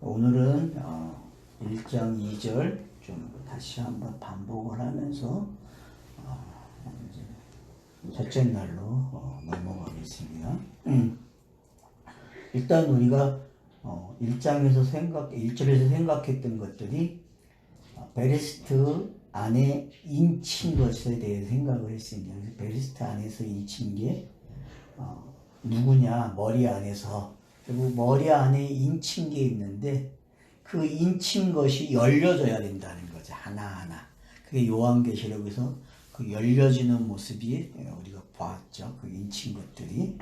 오늘은 1장 2절 좀 다시 한번 반복을 하면서 이제 첫째 날로 넘어가겠습니다. 일단 우리가 1절에서 생각했던 것들이 베레스트 안에 인친 것에 대해 생각을 했습니다. 베레스트 안에서 인친 게 누구냐? 머리 안에서. 그리고 머리 안에 인친 게 있는데 그 인친 것이 열려져야 된다는 거죠. 하나하나. 그게 요한계시록에서 그 열려지는 모습이 우리가 봤죠. 그 인친 것들이.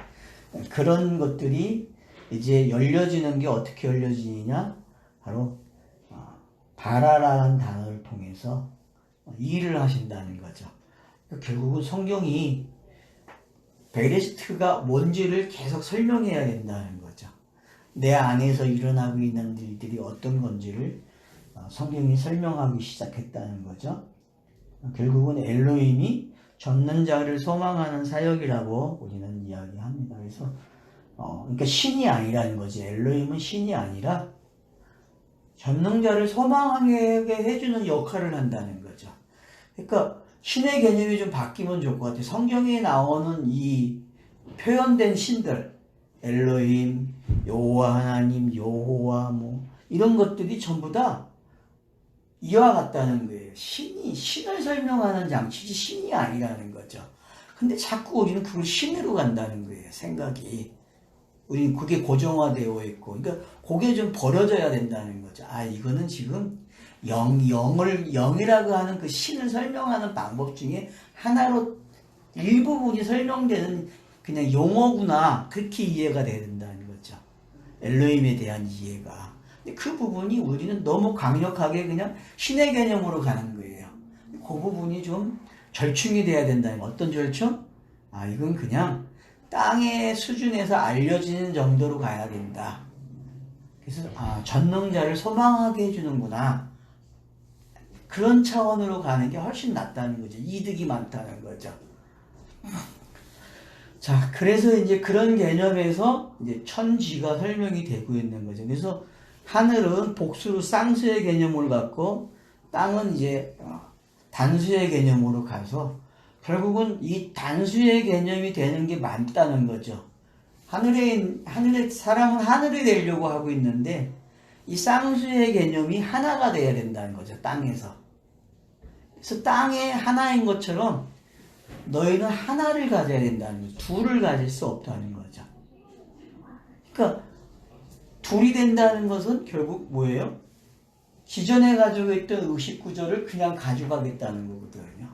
그런 것들이 이제 열려지는 게 어떻게 열려지느냐? 바로 바라라는 단어를 통해서 일을 하신다는 거죠. 결국은 성경이 베레스트가 뭔지를 계속 설명해야 된다는 거죠. 내 안에서 일어나고 있는 일들이 어떤 건지를 성경이 설명하기 시작했다는 거죠. 결국은 엘로힘이 전능자를 소망하는 사역이라고 우리는 이야기합니다. 그래서 그러니까 신이 아니라는 거지. 엘로힘은 신이 아니라 전능자를 소망하게 해주는 역할을 한다는 거죠. 그러니까 신의 개념이 좀 바뀌면 좋을 것 같아요. 성경에 나오는 이 표현된 신들, 엘로힘, 여호와 하나님, 여호와 뭐 이런 것들이 전부 다 이와 같다는 거예요. 신을 설명하는 장치지 신이 아니라는 거죠. 근데 자꾸 우리는 그걸 신으로 간다는 거예요. 생각이. 우리 그게 고정화되어 있고, 그러니까 그게 좀 버려져야 된다는 거죠. 이거는 지금 영이라고 하는 그 신을 설명하는 방법 중에 하나로 일부분이 설명되는 그냥 용어구나. 그렇게 이해가 돼야 된다는 거죠. 엘로힘에 대한 이해가. 근데 그 부분이 우리는 너무 강력하게 그냥 신의 개념으로 가는 거예요. 그 부분이 좀 절충이 돼야 된다는 거. 어떤 절충? 이건 그냥 땅의 수준에서 알려지는 정도로 가야 된다. 그래서 전능자를 소망하게 해주는구나. 그런 차원으로 가는 게 훨씬 낫다는 거죠. 이득이 많다는 거죠. 자, 그래서 이제 그런 개념에서 이제 천지가 설명이 되고 있는 거죠. 그래서 하늘은 복수로 쌍수의 개념을 갖고 땅은 이제 단수의 개념으로 가서 결국은 이 단수의 개념이 되는 게 맞다는 거죠. 사람은 하늘이 되려고 하고 있는데 이 쌍수의 개념이 하나가 돼야 된다는 거죠. 땅에서. 그래서 땅에 하나인 것처럼 너희는 하나를 가져야 된다는 거죠. 둘을 가질 수 없다는 거죠. 그러니까 둘이 된다는 것은 결국 뭐예요? 기존에 가지고 있던 의식 구조를 그냥 가져가겠다는 거거든요.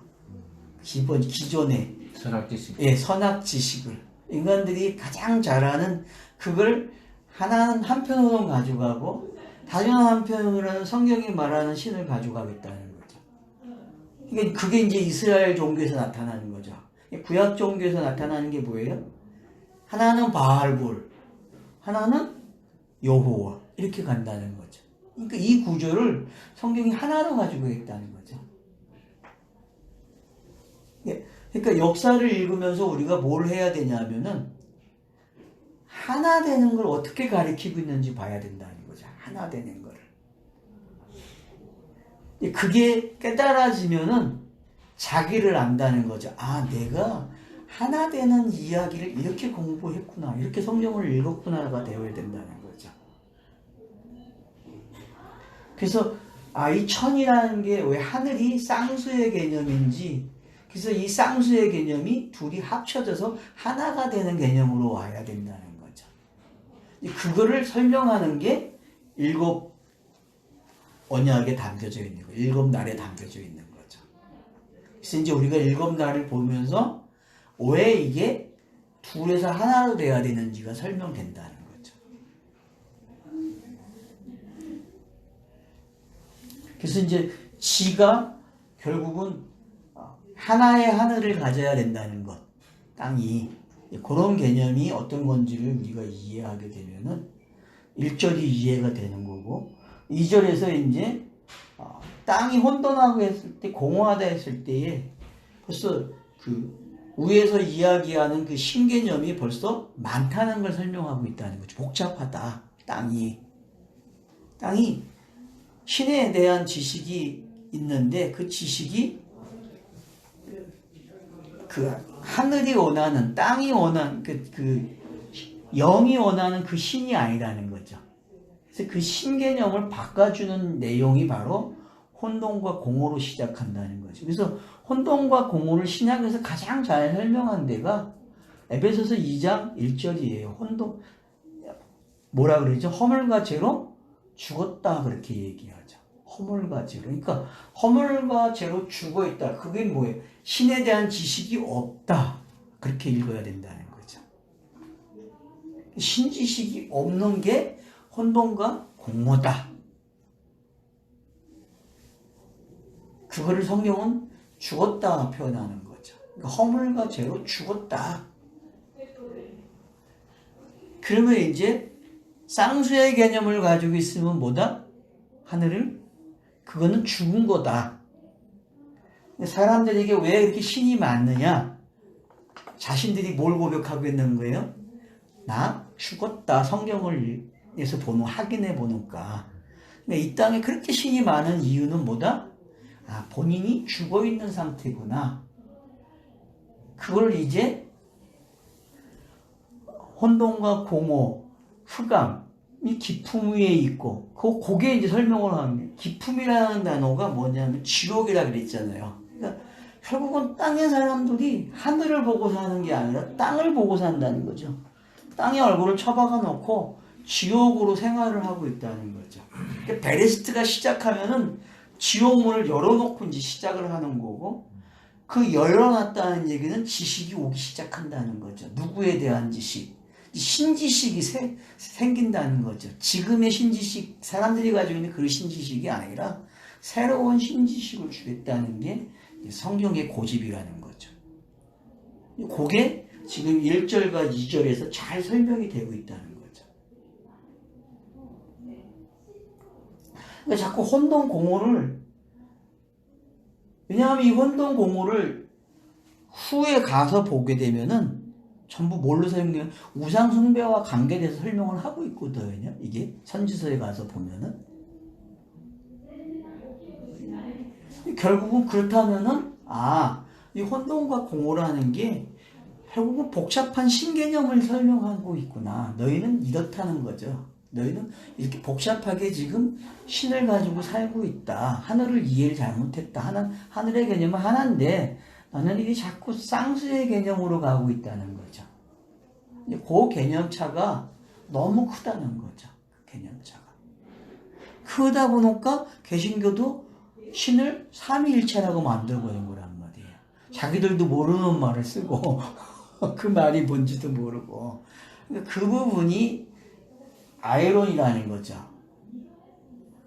기존에 선악지식. 예, 선악지식을 인간들이 가장 잘하는 그걸 하나는 한편으로 가져가고 다른 한편으로는 성경이 말하는 신을 가져가겠다는 거죠. 그러니까 그게 이제 이스라엘 종교에서 나타나는 거죠. 구약 종교에서 나타나는 게 뭐예요? 하나는 바알볼, 하나는 여호와 이렇게 간다는 거죠. 그러니까 이 구조를 성경이 하나로 가지고 있다는 거죠. 그러니까 역사를 읽으면서 우리가 뭘 해야 되냐면은 하나 되는 걸 어떻게 가리키고 있는지 봐야 된다는 거죠. 하나 되는 거를. 그게 깨달아지면은 자기를 안다는 거죠. 내가 하나 되는 이야기를 이렇게 공부했구나. 이렇게 성경을 읽었구나가 되어야 된다는 거죠. 그래서 이 천이라는 게 왜 하늘이 쌍수의 개념인지 그래서 이 쌍수의 개념이 둘이 합쳐져서 하나가 되는 개념으로 와야 된다는 거죠. 그거를 설명하는 게 일곱 언약에 담겨져 있는 거예요. 일곱 날에 담겨져 있는 거죠. 그래서 이제 우리가 일곱 날을 보면서 왜 이게 둘에서 하나로 돼야 되는지가 설명된다는 거죠. 그래서 이제 지가 결국은 하나의 하늘을 가져야 된다는 것, 땅이. 그런 개념이 어떤 건지를 우리가 이해하게 되면은 1절이 이해가 되는 거고 2절에서 이제 땅이 혼돈하고 했을 때 공허하다 했을 때에 벌써 그 위에서 이야기하는 그 신개념이 벌써 많다는 걸 설명하고 있다는 거죠. 복잡하다, 땅이. 땅이 신에 대한 지식이 있는데 그 지식이 그 하늘이 원하는 땅이 원하는 그 영이 원하는 그 신이 아니라는 거죠. 그래서 그 신 개념을 바꿔주는 내용이 바로 혼돈과 공허로 시작한다는 거죠. 그래서 혼돈과 공허를 신약에서 가장 잘 설명한 데가 에베소서 2장 1절이에요. 혼돈 뭐라 그러죠? 허물과 죄로 죽었다 그렇게 얘기하죠. 허물과 죄로. 그러니까 허물과 죄로 죽어 있다. 그게 뭐예요? 신에 대한 지식이 없다. 그렇게 읽어야 된다는 거죠. 신지식이 없는 게 혼돈과 공허다. 그거를 성경은 죽었다 표현하는 거죠. 그러니까 허물과 죄로 죽었다. 그러면 이제 쌍수의 개념을 가지고 있으면 뭐다? 하늘을? 그거는 죽은 거다. 사람들에게 왜 이렇게 신이 많느냐? 자신들이 뭘 고백하고 있는 거예요? 나 죽었다. 성경을 에서 확인해 보니까. 이 땅에 그렇게 신이 많은 이유는 뭐다? 아, 본인이 죽어 있는 상태구나. 그걸 이제 혼돈과 공허, 흑암이 기품 위에 있고, 그게 이제 설명을 하는 거예요. 기품이라는 단어가 뭐냐면 지옥이라 그랬잖아요. 그러니까 결국은 땅의 사람들이 하늘을 보고 사는 게 아니라 땅을 보고 산다는 거죠. 땅에 얼굴을 처박아 놓고 지옥으로 생활을 하고 있다는 거죠. 그러니까 베레스트가 시작하면은 지옥문을 열어놓고 이제 시작을 하는 거고, 그 열어놨다는 얘기는 지식이 오기 시작한다는 거죠. 누구에 대한 지식? 신지식이 생긴다는 거죠. 지금의 신지식, 사람들이 가지고 있는 그 신지식이 아니라 새로운 신지식을 주겠다는 게 성경의 고집이라는 거죠. 그게 지금 1절과 2절에서 잘 설명이 되고 있다는 거죠. 그러니까 자꾸 혼돈 공허를, 왜냐하면 이 혼돈 공허를 후에 가서 보게 되면은 전부 뭘로 설명해요? 우상 숭배와 관계돼서 설명을 하고 있거든요. 이게 선지서에 가서 보면은 결국은 그렇다면은 이 혼돈과 공허라는 게 결국은 복잡한 신개념을 설명하고 있구나. 너희는 이렇다는 거죠. 너희는 이렇게 복잡하게 지금 신을 가지고 살고 있다. 하늘을 이해를 잘못했다. 하늘의 개념은 하나인데 나는 이게 자꾸 쌍수의 개념으로 가고 있다는 거죠. 그 개념차가 너무 크다는 거죠. 그 개념차가. 크다 보니까 개신교도 신을 삼위일체라고 만들어버린 거란 말이에요. 자기들도 모르는 말을 쓰고 그 말이 뭔지도 모르고. 그 부분이 아이러니라는 거죠.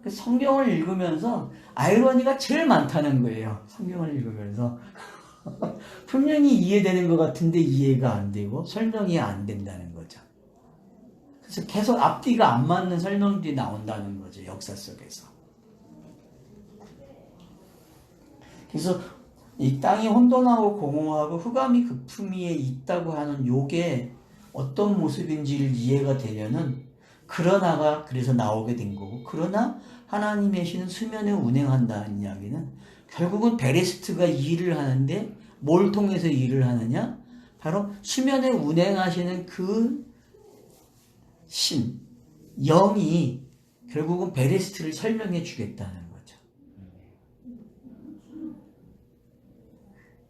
성경을 읽으면서 아이러니가 제일 많다는 거예요. 성경을 읽으면서. 분명히 이해되는 것 같은데 이해가 안 되고 설명이 안 된다는 거죠. 그래서 계속 앞뒤가 안 맞는 설명들이 나온다는 거죠. 역사 속에서. 그래서 이 땅이 혼돈하고 공허하고 흑암이 극품 위에 있다고 하는 요게 어떤 모습인지를 이해가 되면은 그러나가 그래서 나오게 된 거고, 그러나 하나님의 신은 수면에 운행한다는 이야기는 결국은 베레스트가 일을 하는데 뭘 통해서 일을 하느냐? 바로 수면에 운행하시는 그 신, 영이 결국은 베레스트를 설명해 주겠다는 거죠.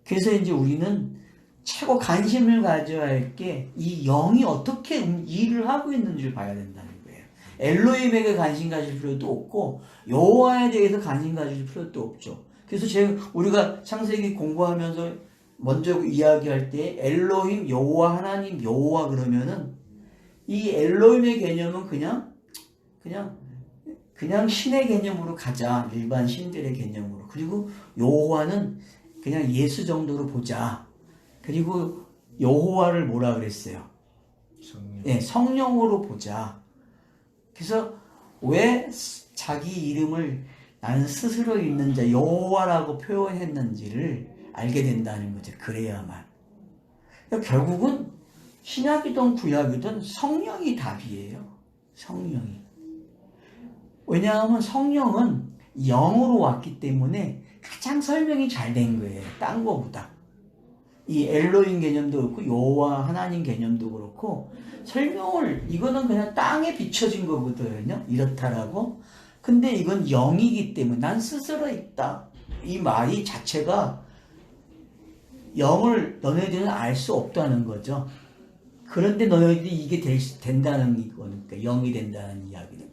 그래서 이제 우리는 최고 관심을 가져야 할 게 이 영이 어떻게 일을 하고 있는지를 봐야 된다는 거예요. 엘로힘에게 관심 가질 필요도 없고 여호와에 대해서 관심 가질 필요도 없죠. 그래서 우리가 창세기 공부하면서 먼저 이야기할 때 엘로힘, 여호와, 하나님, 여호와 그러면은 이 엘로힘의 개념은 그냥 신의 개념으로 가자. 일반 신들의 개념으로. 그리고 여호와는 그냥 예수 정도로 보자. 그리고 여호와를 뭐라 그랬어요? 성령. 네, 성령으로 보자. 그래서 왜 자기 이름을 나는 스스로 있는 자 여호와라고 표현했는지를 알게 된다는 거죠. 그래야만. 그러니까 결국은 신약이든 구약이든 성령이 답이에요. 성령이. 왜냐하면 성령은 영으로 왔기 때문에 가장 설명이 잘 된 거예요. 딴 거보다. 이 엘로힘 개념도 그렇고 여호와 하나님 개념도 그렇고 설명을 이거는 그냥 땅에 비춰진 거거든요. 이렇다라고. 근데 이건 영이기 때문에 난 스스로 있다. 이 말이 자체가 영을 너네들은 알 수 없다는 거죠. 그런데 너희들이 이게 된다는 거니까, 영이 된다는 이야기니까.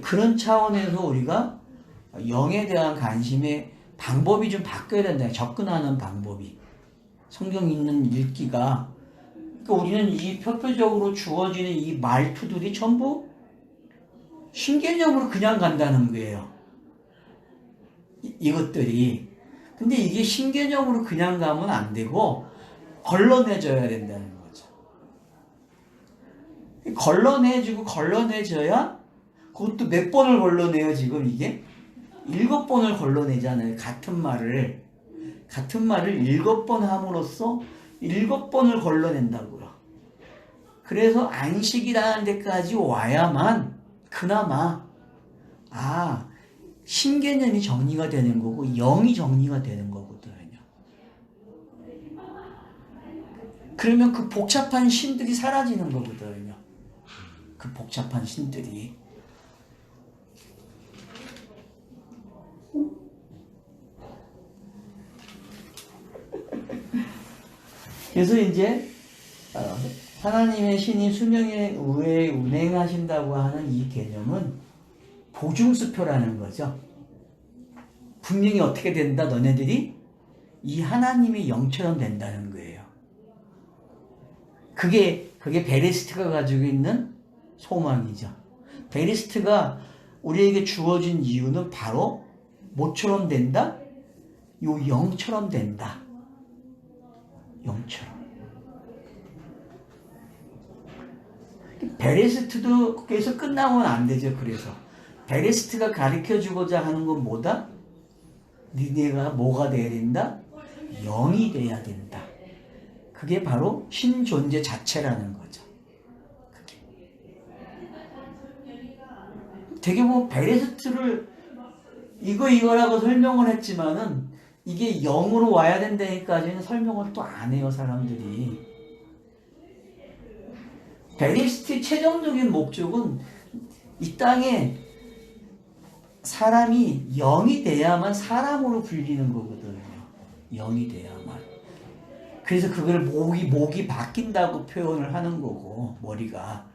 그런 차원에서 우리가 영에 대한 관심의 방법이 좀 바뀌어야 된다. 접근하는 방법이. 성경 있는 읽기가. 그러니까 우리는 이 표표적으로 주어지는 이 말투들이 전부 신개념으로 그냥 간다는 거예요. 이것들이. 근데 이게 신개념으로 그냥 가면 안 되고, 걸러내줘야 된다는 거죠. 걸러내줘야 그것도 몇 번을 걸러내요, 지금 이게? 7번을 걸러내잖아요. 같은 말을 7번 함으로써 7번을 걸러낸다고요. 그래서 안식이라는 데까지 와야만 그나마 신개념이 정리가 되는 거고 영이 정리가 되는 거거든요. 그러면 그 복잡한 신들이 사라지는 거거든요. 그 복잡한 신들이. 그래서 이제 하나님의 신이 수명의 우에 운행하신다고 하는 이 개념은 보증수표라는 거죠. 분명히 어떻게 된다? 너네들이 이 하나님의 영처럼 된다는 거예요. 그게 베리스트가 가지고 있는 소망이죠. 베리스트가 우리에게 주어진 이유는 바로 뭐처럼 된다? 요 영처럼 된다. 영처럼. 베리스트도 거기서 끝나면 안 되죠. 그래서 베리스트가 가르쳐주고자 하는 건 뭐다? 니네가 뭐가 돼야 된다? 영이 돼야 된다. 그게 바로 신존재 자체라는 거죠. 그게. 되게 뭐 베리스트를 이거라고 설명을 했지만은 이게 영으로 와야 된다니까지는 설명을 또 안 해요, 사람들이. 베리스트의 최종적인 목적은 이 땅에 사람이 영이 돼야만 사람으로 불리는 거거든요. 영이 돼야만. 그래서 그걸 목이 바뀐다고 표현을 하는 거고, 머리가.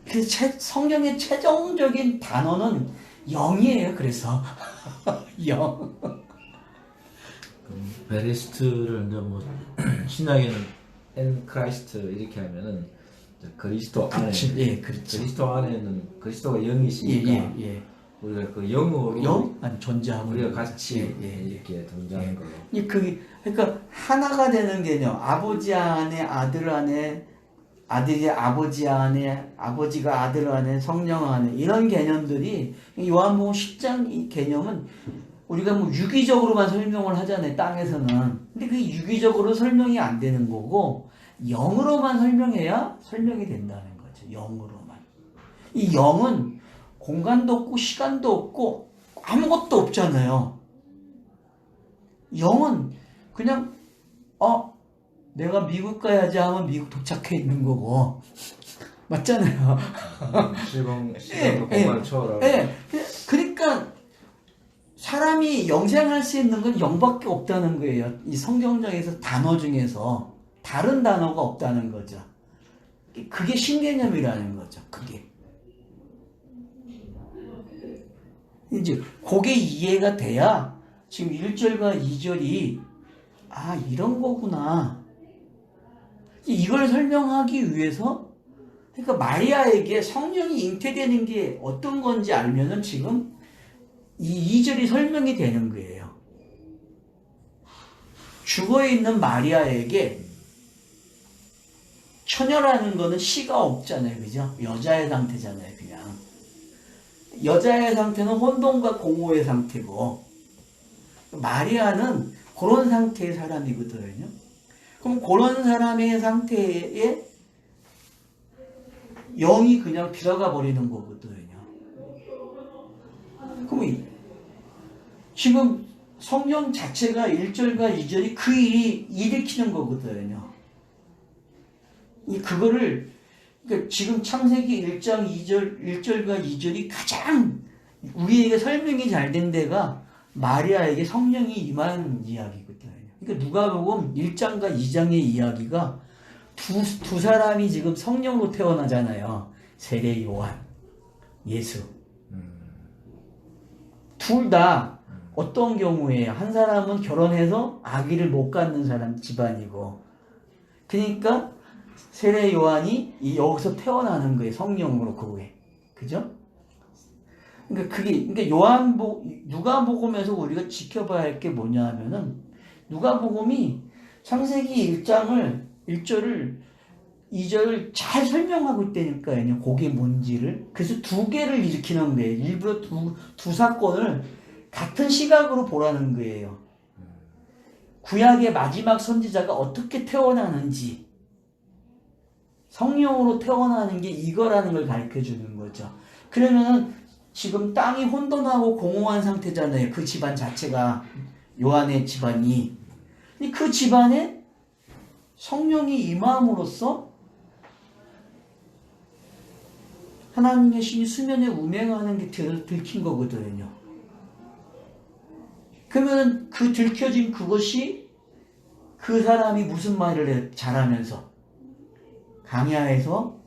그래서 성경의 최종적인 단어는 영이에요. 그래서 영. 베리스트를 이제 뭐 신약에는 엔 크라이스트 이렇게 하면은 그리스도 안에, 예, 그렇죠. 그리스도 안에는 그리스도가 영이시니까 우리가 그 영으로 아니 존재하고 우리가 같이 이렇게 존재하는 거예요. 그러니까 하나가 되는 개념. 아버지 안에 아들 안에 아들이 아버지 안에 아버지가 아들 안에 성령 안에 이런 개념들이 요한복음 10장 이 개념은 우리가 뭐 유기적으로만 설명을 하잖아요. 땅에서는. 근데 그게 유기적으로 설명이 안 되는 거고 영으로만 설명해야 설명이 된다는 거죠. 영으로만. 이 영은 공간도 없고 시간도 없고 아무것도 없잖아요. 영은 그냥 내가 미국 가야지 하면 미국 도착해 있는 거고 맞잖아요. 시간도 공간을 초월하고. 그러니까 사람이 영생할 수 있는 건 영밖에 없다는 거예요. 이 성경적에서 단어 중에서 다른 단어가 없다는 거죠. 그게 신개념이라는 거죠. 그게. 이제 그게 이해가 돼야 지금 1절과 2절이 이런 거구나. 이걸 설명하기 위해서 그러니까 마리아에게 성령이 잉태되는 게 어떤 건지 알면은 지금 이 2절이 설명이 되는 거예요. 죽어있는 마리아에게 처녀라는 거는 씨가 없잖아요. 그죠? 여자의 상태잖아요. 그냥. 여자의 상태는 혼돈과 공허의 상태고 마리아는 그런 상태의 사람이거든요. 그럼 그런 사람의 상태에 영이 그냥 들어가 버리는 거거든요. 그럼 지금 성령 자체가 1절과 2절이 그 일이 일으키는 거거든요. 그거를 그러니까 지금 창세기 1장 1절과 2절이 가장 우리에게 설명이 잘 된 데가 마리아에게 성령이 임한 이야기거든요. 그러니까 누가복음 1장과 2장의 이야기가 두 사람이 지금 성령으로 태어나잖아요. 세례 요한, 예수. 둘 다 어떤 경우에 한 사람은 결혼해서 아기를 못 갖는 사람 집안이고, 그러니까 세례 요한이 여기서 태어나는 거예요. 성령으로 그 후에. 그죠? 그러니까 누가복음에서 우리가 지켜봐야 할 게 뭐냐 하면은, 누가복음이 창세기 1절을 2절을 잘 설명하고 있다니까요. 그게 뭔지를. 그래서 두 개를 일으키는 거예요. 일부러 두 사건을 같은 시각으로 보라는 거예요. 구약의 마지막 선지자가 어떻게 태어나는지, 성령으로 태어나는 게 이거라는 걸 가르쳐 주는 거죠. 그러면은 지금 땅이 혼돈하고 공허한 상태잖아요. 그 집안 자체가, 요한의 집안이. 그 집안에 성령이 임함으로써 하나님의 신이 수면에 운행하는 게 들킨 거거든요. 그러면 그 들켜진 그것이 그 사람이 무슨 말을 해, 자라면서 강야에서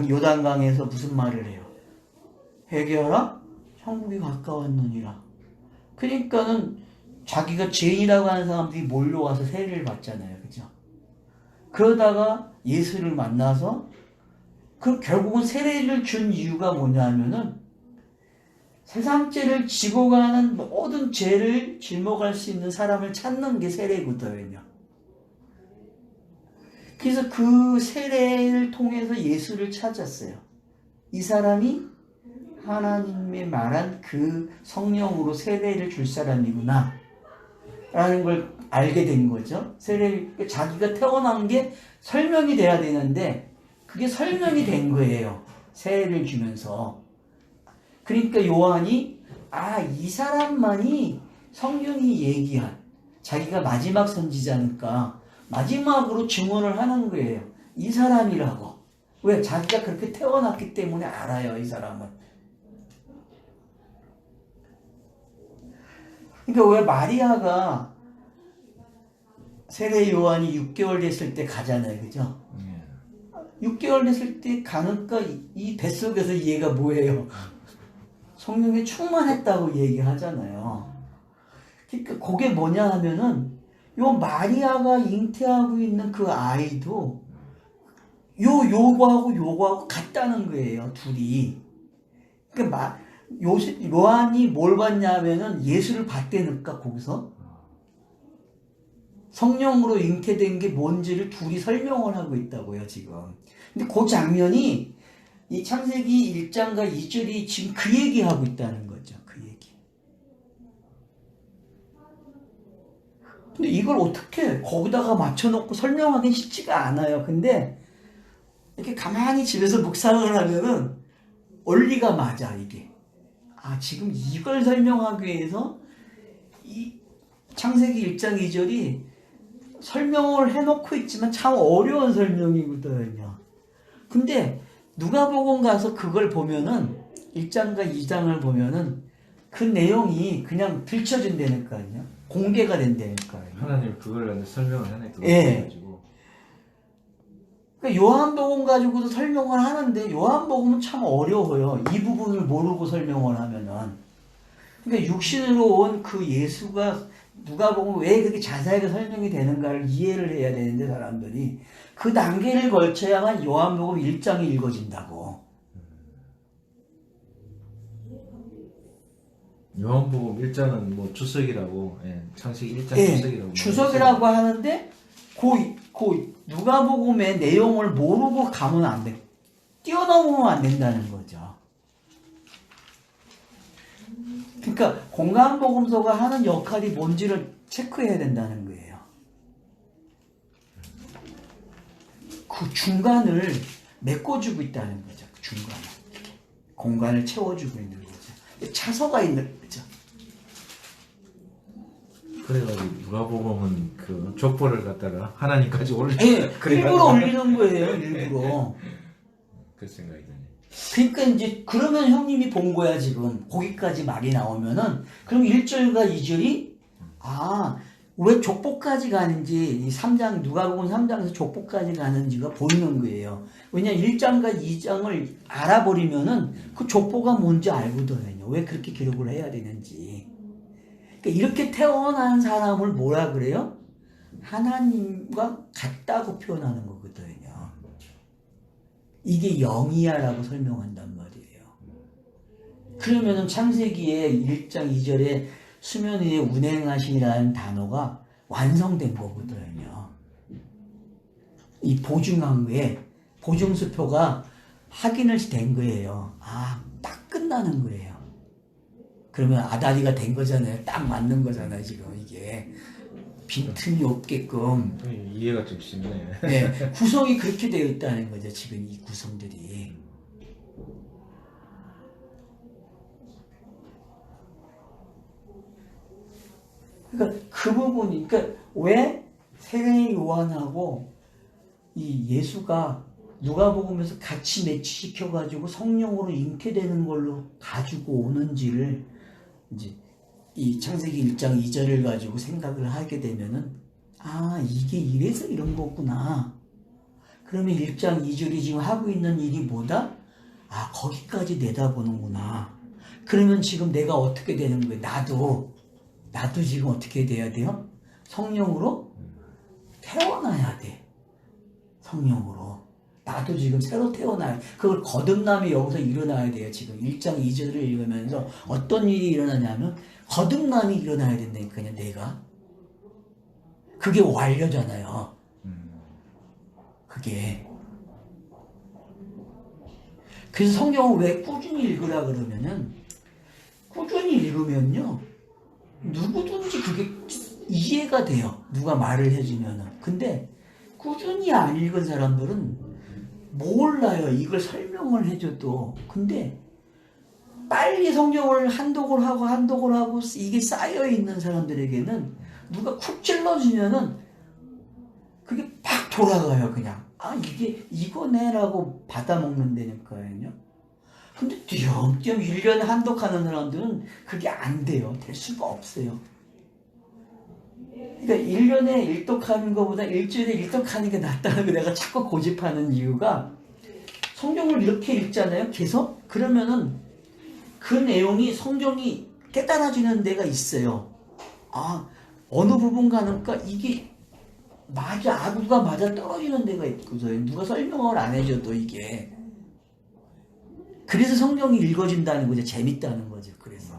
요단강에서 무슨 말을 해요? 회개하라, 천국이 가까웠느니라. 그러니까는 자기가 죄인이라고 하는 사람들이 몰려와서 세례를 받잖아요. 그죠? 그러다가 예수를 만나서, 그럼 결국은 세례를 준 이유가 뭐냐 하면은 세상 죄를 지고 가는 모든 죄를 짊어갈 수 있는 사람을 찾는 게 세례거든요. 그래서 그 세례를 통해서 예수를 찾았어요. 이 사람이 하나님의 말한 그 성령으로 세례를 줄 사람이구나 라는 걸 알게 된 거죠. 자기가 태어난 게 설명이 돼야 되는데 그게 설명이 된 거예요. 세례를 주면서. 그러니까 요한이 이 사람만이 성경이 얘기한, 자기가 마지막 선지자니까 마지막으로 증언을 하는 거예요. 이 사람이라고. 왜? 자기가 그렇게 태어났기 때문에 알아요. 이 사람은. 그러니까 왜 마리아가 세례 요한이 6개월 됐을 때 가잖아요. 그죠? 6개월 됐을 때 가니까 이 뱃속에서 얘가 뭐예요? 성령에 충만했다고 얘기하잖아요. 그러니까 그게 뭐냐 하면은 요 마리아가 잉태하고 있는 그 아이도 요거하고 같다는 거예요. 둘이. 그러니까 요한이 뭘 봤냐면은 예수를 봤다니까 거기서 성령으로 잉태된 게 뭔지를 둘이 설명을 하고 있다고요, 지금. 근데 그 장면이 이 창세기 1장과 2절이 지금 그 얘기하고 있다는 거죠. 그 얘기. 근데 이걸 어떻게 거기다가 맞춰놓고 설명하기 쉽지가 않아요. 근데 이렇게 가만히 집에서 묵상을 하면은 원리가 맞아, 이게. 지금 이걸 설명하기 위해서 이 창세기 1장 2절이 설명을 해놓고 있지만 참 어려운 설명이거든요. 근데 누가복음 가서 그걸 보면은 1장과 2장을 보면은 그 내용이 그냥 들춰진다니까요. 공개가 된다니까요. 하나님 그걸 설명을 하네. 예. 그러니까 요한복음 가지고도 설명을 하는데 요한복음은 참 어려워요. 이 부분을 모르고 설명을 하면은. 그러니까 육신으로 온 그 예수가 누가복음 왜 그렇게 자세하게 설명이 되는가를 이해를 해야 되는데 사람들이 그 단계를 걸쳐야만 요한복음 1장이 읽어진다고. 요한복음 1장은 뭐 주석이라고, 창세기 1장 주석이라고. 주석이라고 하는데 그 누가복음의 내용을 모르고 가면 안 돼. 뛰어넘으면 안 된다는 거죠. 그러니까 공간복음서가 하는 역할이 뭔지를 체크해야 된다는 거예요. 그 중간을 메꿔주고 있다는 거죠. 그 중간에 이렇게 공간을 채워주고 있는 거죠. 차서가 있는 거죠. 그래가지고 누가복음은 그 족보를 갖다가 하나님까지 올려. 예, 일부러 올리는 거예요. 일부러. 그 생각이 드네. 그러니까 이제 그러면 형님이 본 거야 지금. 거기까지 말이 나오면은 그럼 1절과 2절이 왜 족보까지 가는지 이 3장 누가복음 3장에서 족보까지 가는지가 보이는 거예요. 왜냐 1장과 2장을 알아버리면은 그 족보가 뭔지 알거든요. 왜 그렇게 기록을 해야 되는지. 그러니까 이렇게 태어난 사람을 뭐라 그래요? 하나님과 같다고 표현하는 거거든요. 이게 영이야라고 설명한단 말이에요. 그러면은 창세기에 1장 2절에 수면 위에 운행하시라는 단어가 완성된 거거든요. 이 보증한 거에 보증수표가 확인을 된 거예요. 딱 끝나는 거예요. 그러면 아다리가 된 거잖아요. 딱 맞는 거잖아요. 지금 이게 빈틈이 없게끔 이해가 좀 쉽네. 네, 구성이 그렇게 되어 있다는 거죠. 지금 이 구성들이. 그러니까 그 부분이, 그러니까 왜 세례 요한하고 이 예수가 누가복음에서 같이 매치시켜가지고 성령으로 잉태되는 걸로 가지고 오는지를 이제 이 창세기 1장 2절을 가지고 생각을 하게 되면은 이게 이래서 이런 거구나. 그러면 1장 2절이 지금 하고 있는 일이 뭐다? 거기까지 내다보는구나. 그러면 지금 내가 어떻게 되는 거예요? 나도 지금 어떻게 돼야 돼요? 성령으로 태어나야 돼. 성령으로. 나도 지금 새로 태어나야 돼. 그걸 거듭남이 여기서 일어나야 돼요. 지금 1장 2절을 읽으면서 어떤 일이 일어나냐면 거듭남이 일어나야 된다니까요. 내가. 그게 완료잖아요. 그게. 그래서 성경을 왜 꾸준히 읽으라 그러면은 꾸준히 읽으면요. 누구든지 그게 이해가 돼요. 누가 말을 해주면은. 근데 꾸준히 안 읽은 사람들은 몰라요. 이걸 설명을 해줘도. 근데 빨리 성경을 한독을 하고 이게 쌓여있는 사람들에게는 누가 쿡 찔러주면은 그게 팍 돌아가요. 그냥. 이게 이거네라고 받아먹는다니까요. 근데 띄엄띄엄 1년에 한독하는 사람들은 그게 안 돼요. 될 수가 없어요. 그러니까 1년에 일독하는 것보다 일주일에 일독하는 게 낫다는 거 내가 자꾸 고집하는 이유가 성경을 이렇게 읽잖아요. 계속. 그러면은 그 내용이 성경이 깨달아지는 데가 있어요. 어느 부분 가니까 이게 누가 맞아 떨어지는 데가 있거든요. 누가 설명을 안 해줘도 이게. 그래서 성경이 읽어진다는 거죠. 재밌다는 거죠. 그래서.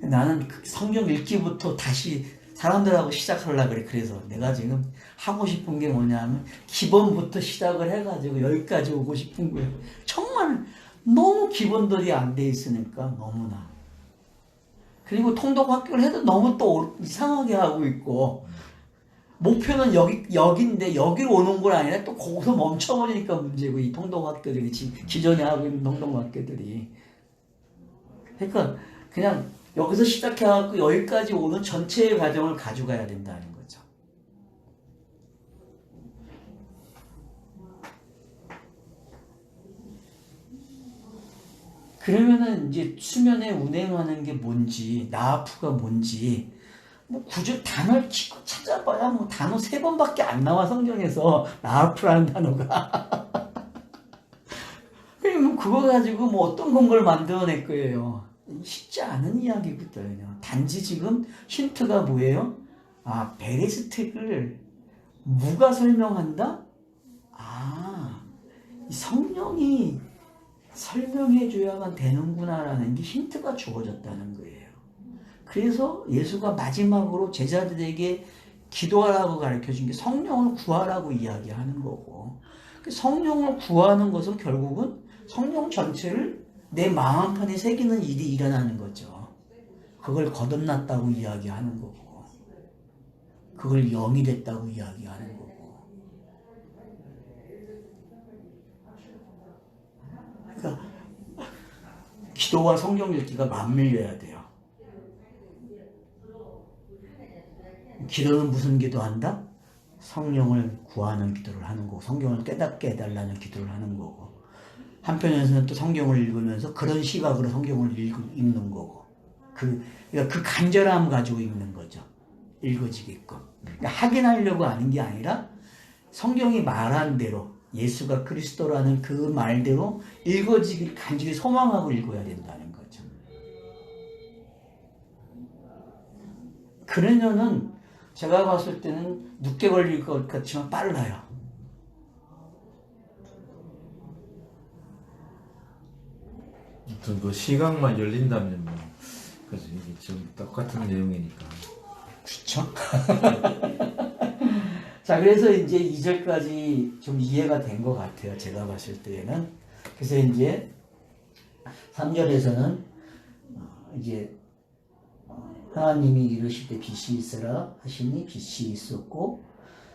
나는 성경 읽기부터 다시 사람들하고 시작하려고 그래. 그래서 내가 지금 하고 싶은 게 뭐냐면 기본부터 시작을 해가지고 여기까지 오고 싶은 거예요. 정말 너무 기본들이 안 돼 있으니까 너무나. 그리고 통독 학교를 해도 너무 또 이상하게 하고 있고 목표는 여기인데 여기로 오는 건 아니라 또 거기서 멈춰버리니까 문제고 이 통독 학교들이 기존에 하고 있는 통독 학교들이. 그러니까 그냥 여기서 시작해갖고 여기까지 오는 전체의 과정을 가져가야 된다는 거죠. 그러면은 이제 수면에 운행하는 게 뭔지, 나아프가 뭔지, 구절 단어를 치고 찾아봐야 단어 3번밖에 안 나와, 성경에서. 나아프라는 단어가. 그러면 그거 가지고 어떤 근거를 만들어낼 거예요. 쉽지 않은 이야기거든요. 단지 지금 힌트가 뭐예요? 베레스텍을 누가 설명한다? 이 성령이 설명해줘야만 되는구나라는 게 힌트가 주어졌다는 거예요. 그래서 예수가 마지막으로 제자들에게 기도하라고 가르쳐준 게 성령을 구하라고 이야기하는 거고, 성령을 구하는 것은 결국은 성령 전체를 내 마음판에 새기는 일이 일어나는 거죠. 그걸 거듭났다고 이야기하는 거고. 그걸 0이 됐다고 이야기하는 거고. 그러니까 기도와 성경 읽기가 맞물려야 돼요. 기도는 무슨 기도한다? 성령을 구하는 기도를 하는 거고, 성경을 깨닫게 해달라는 기도를 하는 거고, 한편에서는 또 성경을 읽으면서 그런 시각으로 성경을 읽는 거고, 그러니까 그 간절함 가지고 읽는 거죠. 읽어지게끔. 그러니까 확인하려고 하는 게 아니라 성경이 말한 대로, 예수가 그리스도라는 그 말대로 읽어지길 간절히 소망하고 읽어야 된다는 거죠. 그러면은 제가 봤을 때는 늦게 걸릴 것 같지만 빨라요. 아무튼 그 시각만 열린다면 뭐 그래서 이게 지금 똑같은 내용이니까. 그렇죠? 자, 그래서 이제 2절까지 좀 이해가 된 것 같아요. 제가 봤을 때에는. 그래서 이제 3절에서는 이제 하나님이 이르시되 빛이 있으라 하시니 빛이 있었고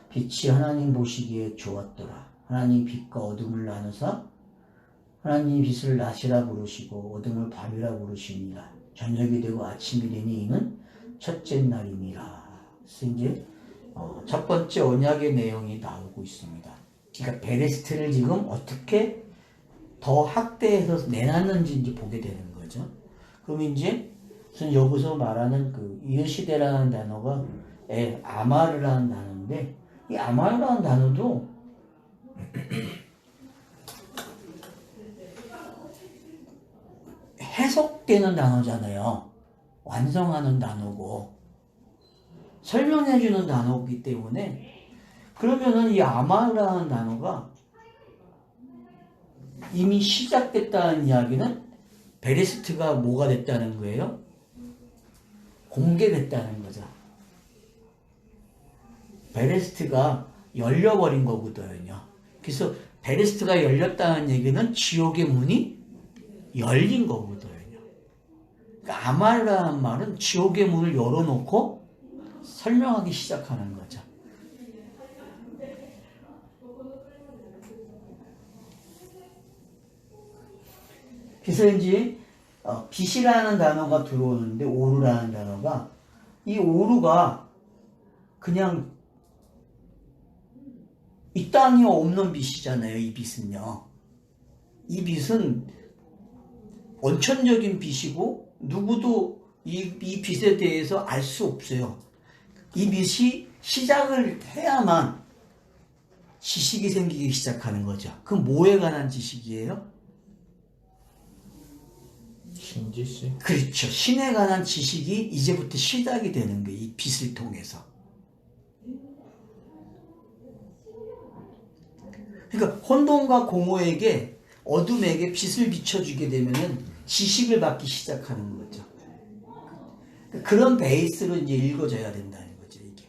빛이 하나님 보시기에 좋았더라. 하나님 빛과 어둠을 나누사 하나님이 빛을 낮이라 부르시고 어둠을 밤이라 부르시니라. 저녁이 되고 아침이 되니 이는 첫째 날이니라. 그래서 이제 첫 번째 언약의 내용이 나오고 있습니다. 그러니까 베레스트를 지금 어떻게 더 확대해서 내놨는지 이제 보게 되는 거죠. 그럼 이제 여기서 말하는 그 이르시되라는 단어가 아마르라는 단어인데, 이 아마르라는 단어도 해석되는 단어잖아요. 완성하는 단어고 설명해주는 단어이기 때문에, 그러면은 이 아마르라는 단어가 이미 시작됐다는 이야기는 베레스트가 뭐가 됐다는 거예요? 공개됐다는 거죠. 베레스트가 열려버린 거거든요. 그래서 베레스트가 열렸다는 얘기는 지옥의 문이 열린 거거든요. 그러니까 아마르라는 말은 지옥의 문을 열어놓고 설명하기 시작하는 거죠. 그래서 이제 빛이라는 단어가 들어오는데, 오르라는 단어가, 이 오르가 그냥 이 땅이 없는 빛이잖아요. 이 빛은요. 이 빛은 원천적인 빛이고 누구도 이 빛에 대해서 알 수 없어요. 이 빛이 시작을 해야만 지식이 생기기 시작하는 거죠. 그 뭐에 관한 지식이에요? 신지식? 그렇죠. 신에 관한 지식이 이제부터 시작이 되는 거예요. 이 빛을 통해서. 그러니까 혼돈과 공허에게, 어둠에게 빛을 비춰주게 되면은 지식을 받기 시작하는 거죠. 그런 베이스로 이제 읽어져야 된다는 거죠, 이게.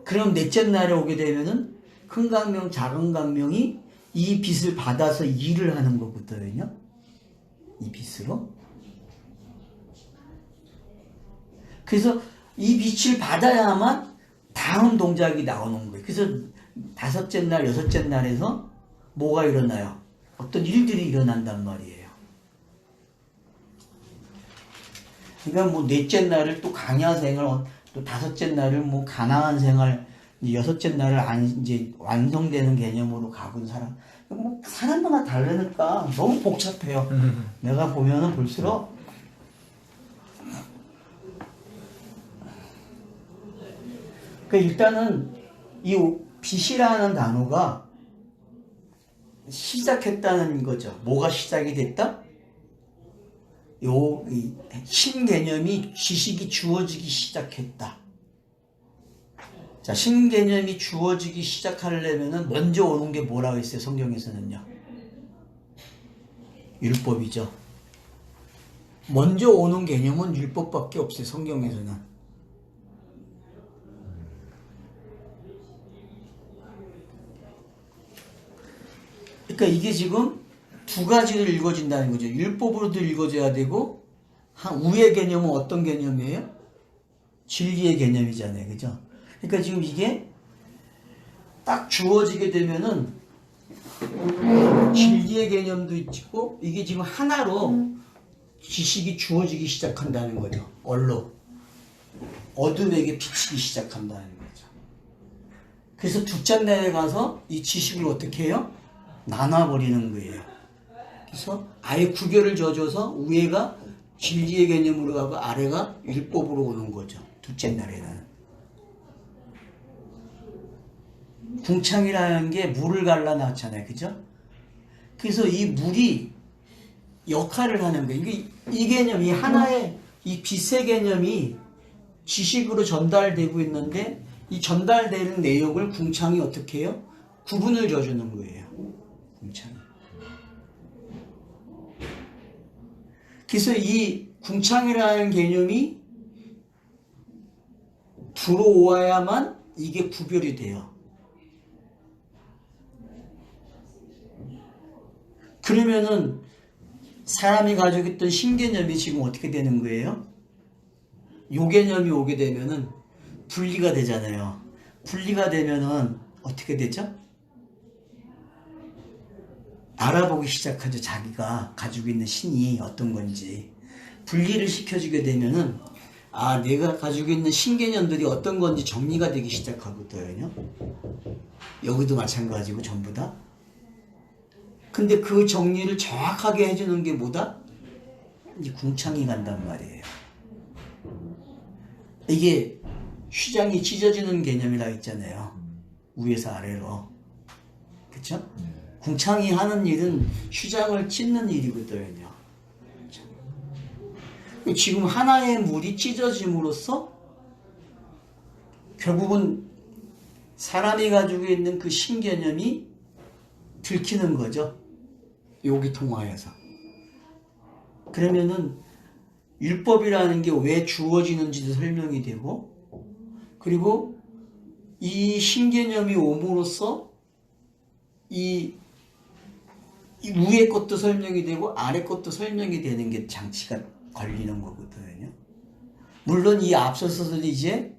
그럼 넷째 날에 오게 되면은 큰 강명, 작은 강명이 이 빛을 받아서 일을 하는 거거든요. 이 빛으로. 그래서 이 빛을 받아야만 다음 동작이 나오는 거예요. 그래서 다섯째 날, 여섯째 날에서 뭐가 일어나요? 어떤 일들이 일어난단 말이에요. 그러니까 뭐 넷째 날을 또 강야 생활, 또 다섯째 날을 뭐 가난한 생활, 여섯째 날을 이제 완성되는 개념으로 가본 사람. 뭐 사람마다 다르니까 너무 복잡해요. 내가 보면은 볼수록. 그러니까 일단은 이 빛이라는 단어가 시작했다는 거죠. 뭐가 시작이 됐다? 신개념이, 지식이 주어지기 시작했다. 자, 신개념이 주어지기 시작하려면은 먼저 오는 게 뭐라고 했어요? 성경에서는요. 율법이죠. 먼저 오는 개념은 율법밖에 없어요. 성경에서는. 그러니까 이게 지금 두 가지로 읽어진다는 거죠. 율법으로도 읽어져야 되고, 위의 개념은 어떤 개념이에요? 진리의 개념이잖아요. 그죠? 그러니까 지금 이게 딱 주어지게 되면은 진리의 개념도 있고 이게 지금 하나로 지식이 주어지기 시작한다는 거죠. 어둠에게 비치기 시작한다는 거죠. 그래서 둘째 날에 가서 이 지식을 어떻게 해요? 나눠버리는 거예요. 그래서 아예 구별을 져줘서 위에가 진리의 개념으로 가고 아래가 율법으로 오는 거죠. 둘째 날에는. 궁창이라는 게 물을 갈라놨잖아요. 그죠? 그래서 이 물이 역할을 하는 거예요. 이 개념이 하나의 이 빛의 개념이 지식으로 전달되고 있는데 이 전달되는 내용을 궁창이 어떻게 해요? 구분을 져주는 거예요. 궁창이. 그래서 이 궁창이라는 개념이 들어와야만 이게 구별이 돼요. 그러면은 사람이 가지고 있던 신개념이 지금 어떻게 되는 거예요? 요 개념이 오게 되면은 분리가 되잖아요. 분리가 되면은 어떻게 되죠? 알아보기 시작하죠. 자기가 가지고 있는 신이 어떤 건지. 분리를 시켜주게 되면은 아, 내가 가지고 있는 신개념들이 어떤 건지 정리가 되기 시작하거든요. 여기도 마찬가지고 전부 다. 근데 그 정리를 정확하게 해주는 게 뭐다? 이제 궁창이 간단 말이에요. 이게 휘장이 찢어지는 개념이라 했잖아요. 위에서 아래로. 그쵸? 궁창이 하는 일은 휘장을 찢는 일이거든요. 지금 하나의 물이 찢어짐으로써 결국은 사람이 가지고 있는 그 신개념이 들키는 거죠. 여기 통화해서. 그러면은 율법이라는 게 왜 주어지는지도 설명이 되고, 그리고 이 신개념이 옴으로써 이 위에 것도 설명이 되고 아래 것도 설명이 되는 게 장치가 걸리는 거거든요. 물론 이 앞서서도 이제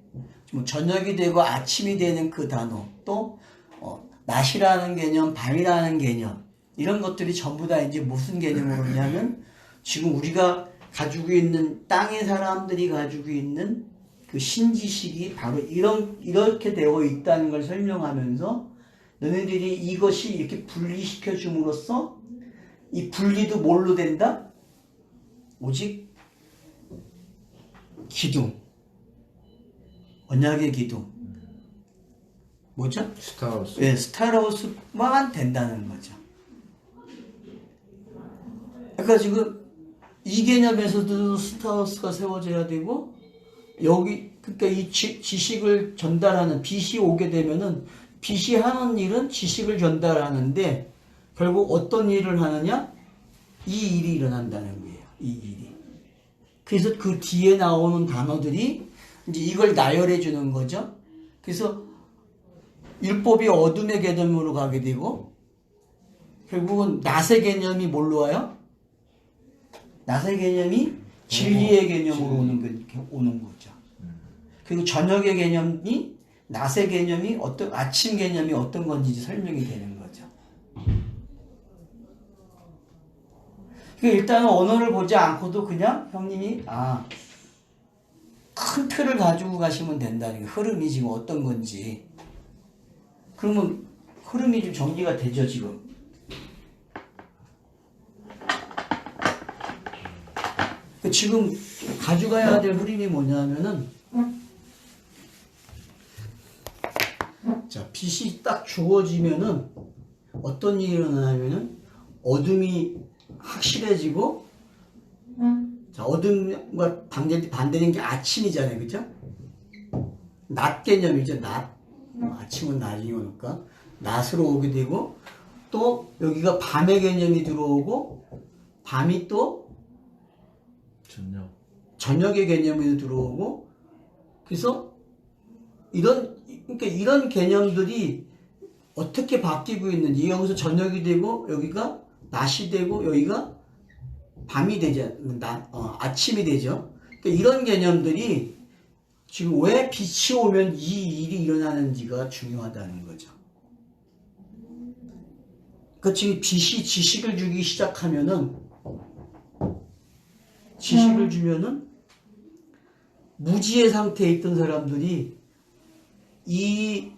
뭐 저녁이 되고 아침이 되는 그 단어, 또 낮이라는 개념, 밤이라는 개념, 이런 것들이 전부 다 이제 무슨 개념으로 오냐면 지금 우리가 가지고 있는 땅의 사람들이 가지고 있는 그 신지식이 바로 이렇게 되어 있다는 걸 설명하면서 너네들이 이것이 이렇게 분리시켜 줌으로써 이 분리도 뭘로 된다? 오직 기둥, 언약의 기둥, 뭐죠? 스타하우스. 네, 스타하우스만 된다는 거죠. 그러니까 지금 이 개념에서도 스타하우스가 세워져야 되고, 여기 그러니까 이 지식을 전달하는 빛이 오게 되면은 빛이 하는 일은 지식을 전달하는데 결국 어떤 일을 하느냐? 이 일이 일어난다는 거예요. 이 일이. 그래서 그 뒤에 나오는 단어들이 이제 이걸 나열해 주는 거죠. 그래서 율법이 어둠의 개념으로 가게 되고 결국은 낮의 개념이 뭘로 와요? 낮의 개념이 진리의 개념으로 오는 거죠. 그리고 저녁의 개념이 낮의 개념이 아침 개념이 어떤 건지 설명이 되는 거죠. 그러니까 일단은 언어를 보지 않고도 그냥 형님이 큰 틀을 가지고 가시면 된다는 게 흐름이 지금 어떤 건지. 그러면 흐름이 좀 정리가 되죠 지금. 지금 가져가야 될 흐름이 뭐냐면은 자, 빛이 딱 주어지면은 어떤 일이 일어나냐면은 어둠이 확실해지고 자, 어둠과 반대된 게 아침이잖아요. 그죠? 낮 개념이죠. 낮. 아침은 낮이 오니까 낮으로 오게 되고 또 여기가 밤의 개념이 들어오고 밤이 또 저녁의 개념이 들어오고 그래서 그러니까 이런 개념들이 어떻게 바뀌고 있는지 여기서 저녁이 되고 여기가 낮이 되고 여기가 밤이 되죠. 아침이 되죠. 그러니까 이런 개념들이 지금 왜 빛이 오면 이 일이 일어나는지가 중요하다는 거죠. 그러니까 지금 빛이 지식을 주기 시작하면은, 지식을 주면은 무지의 상태에 있던 사람들이 이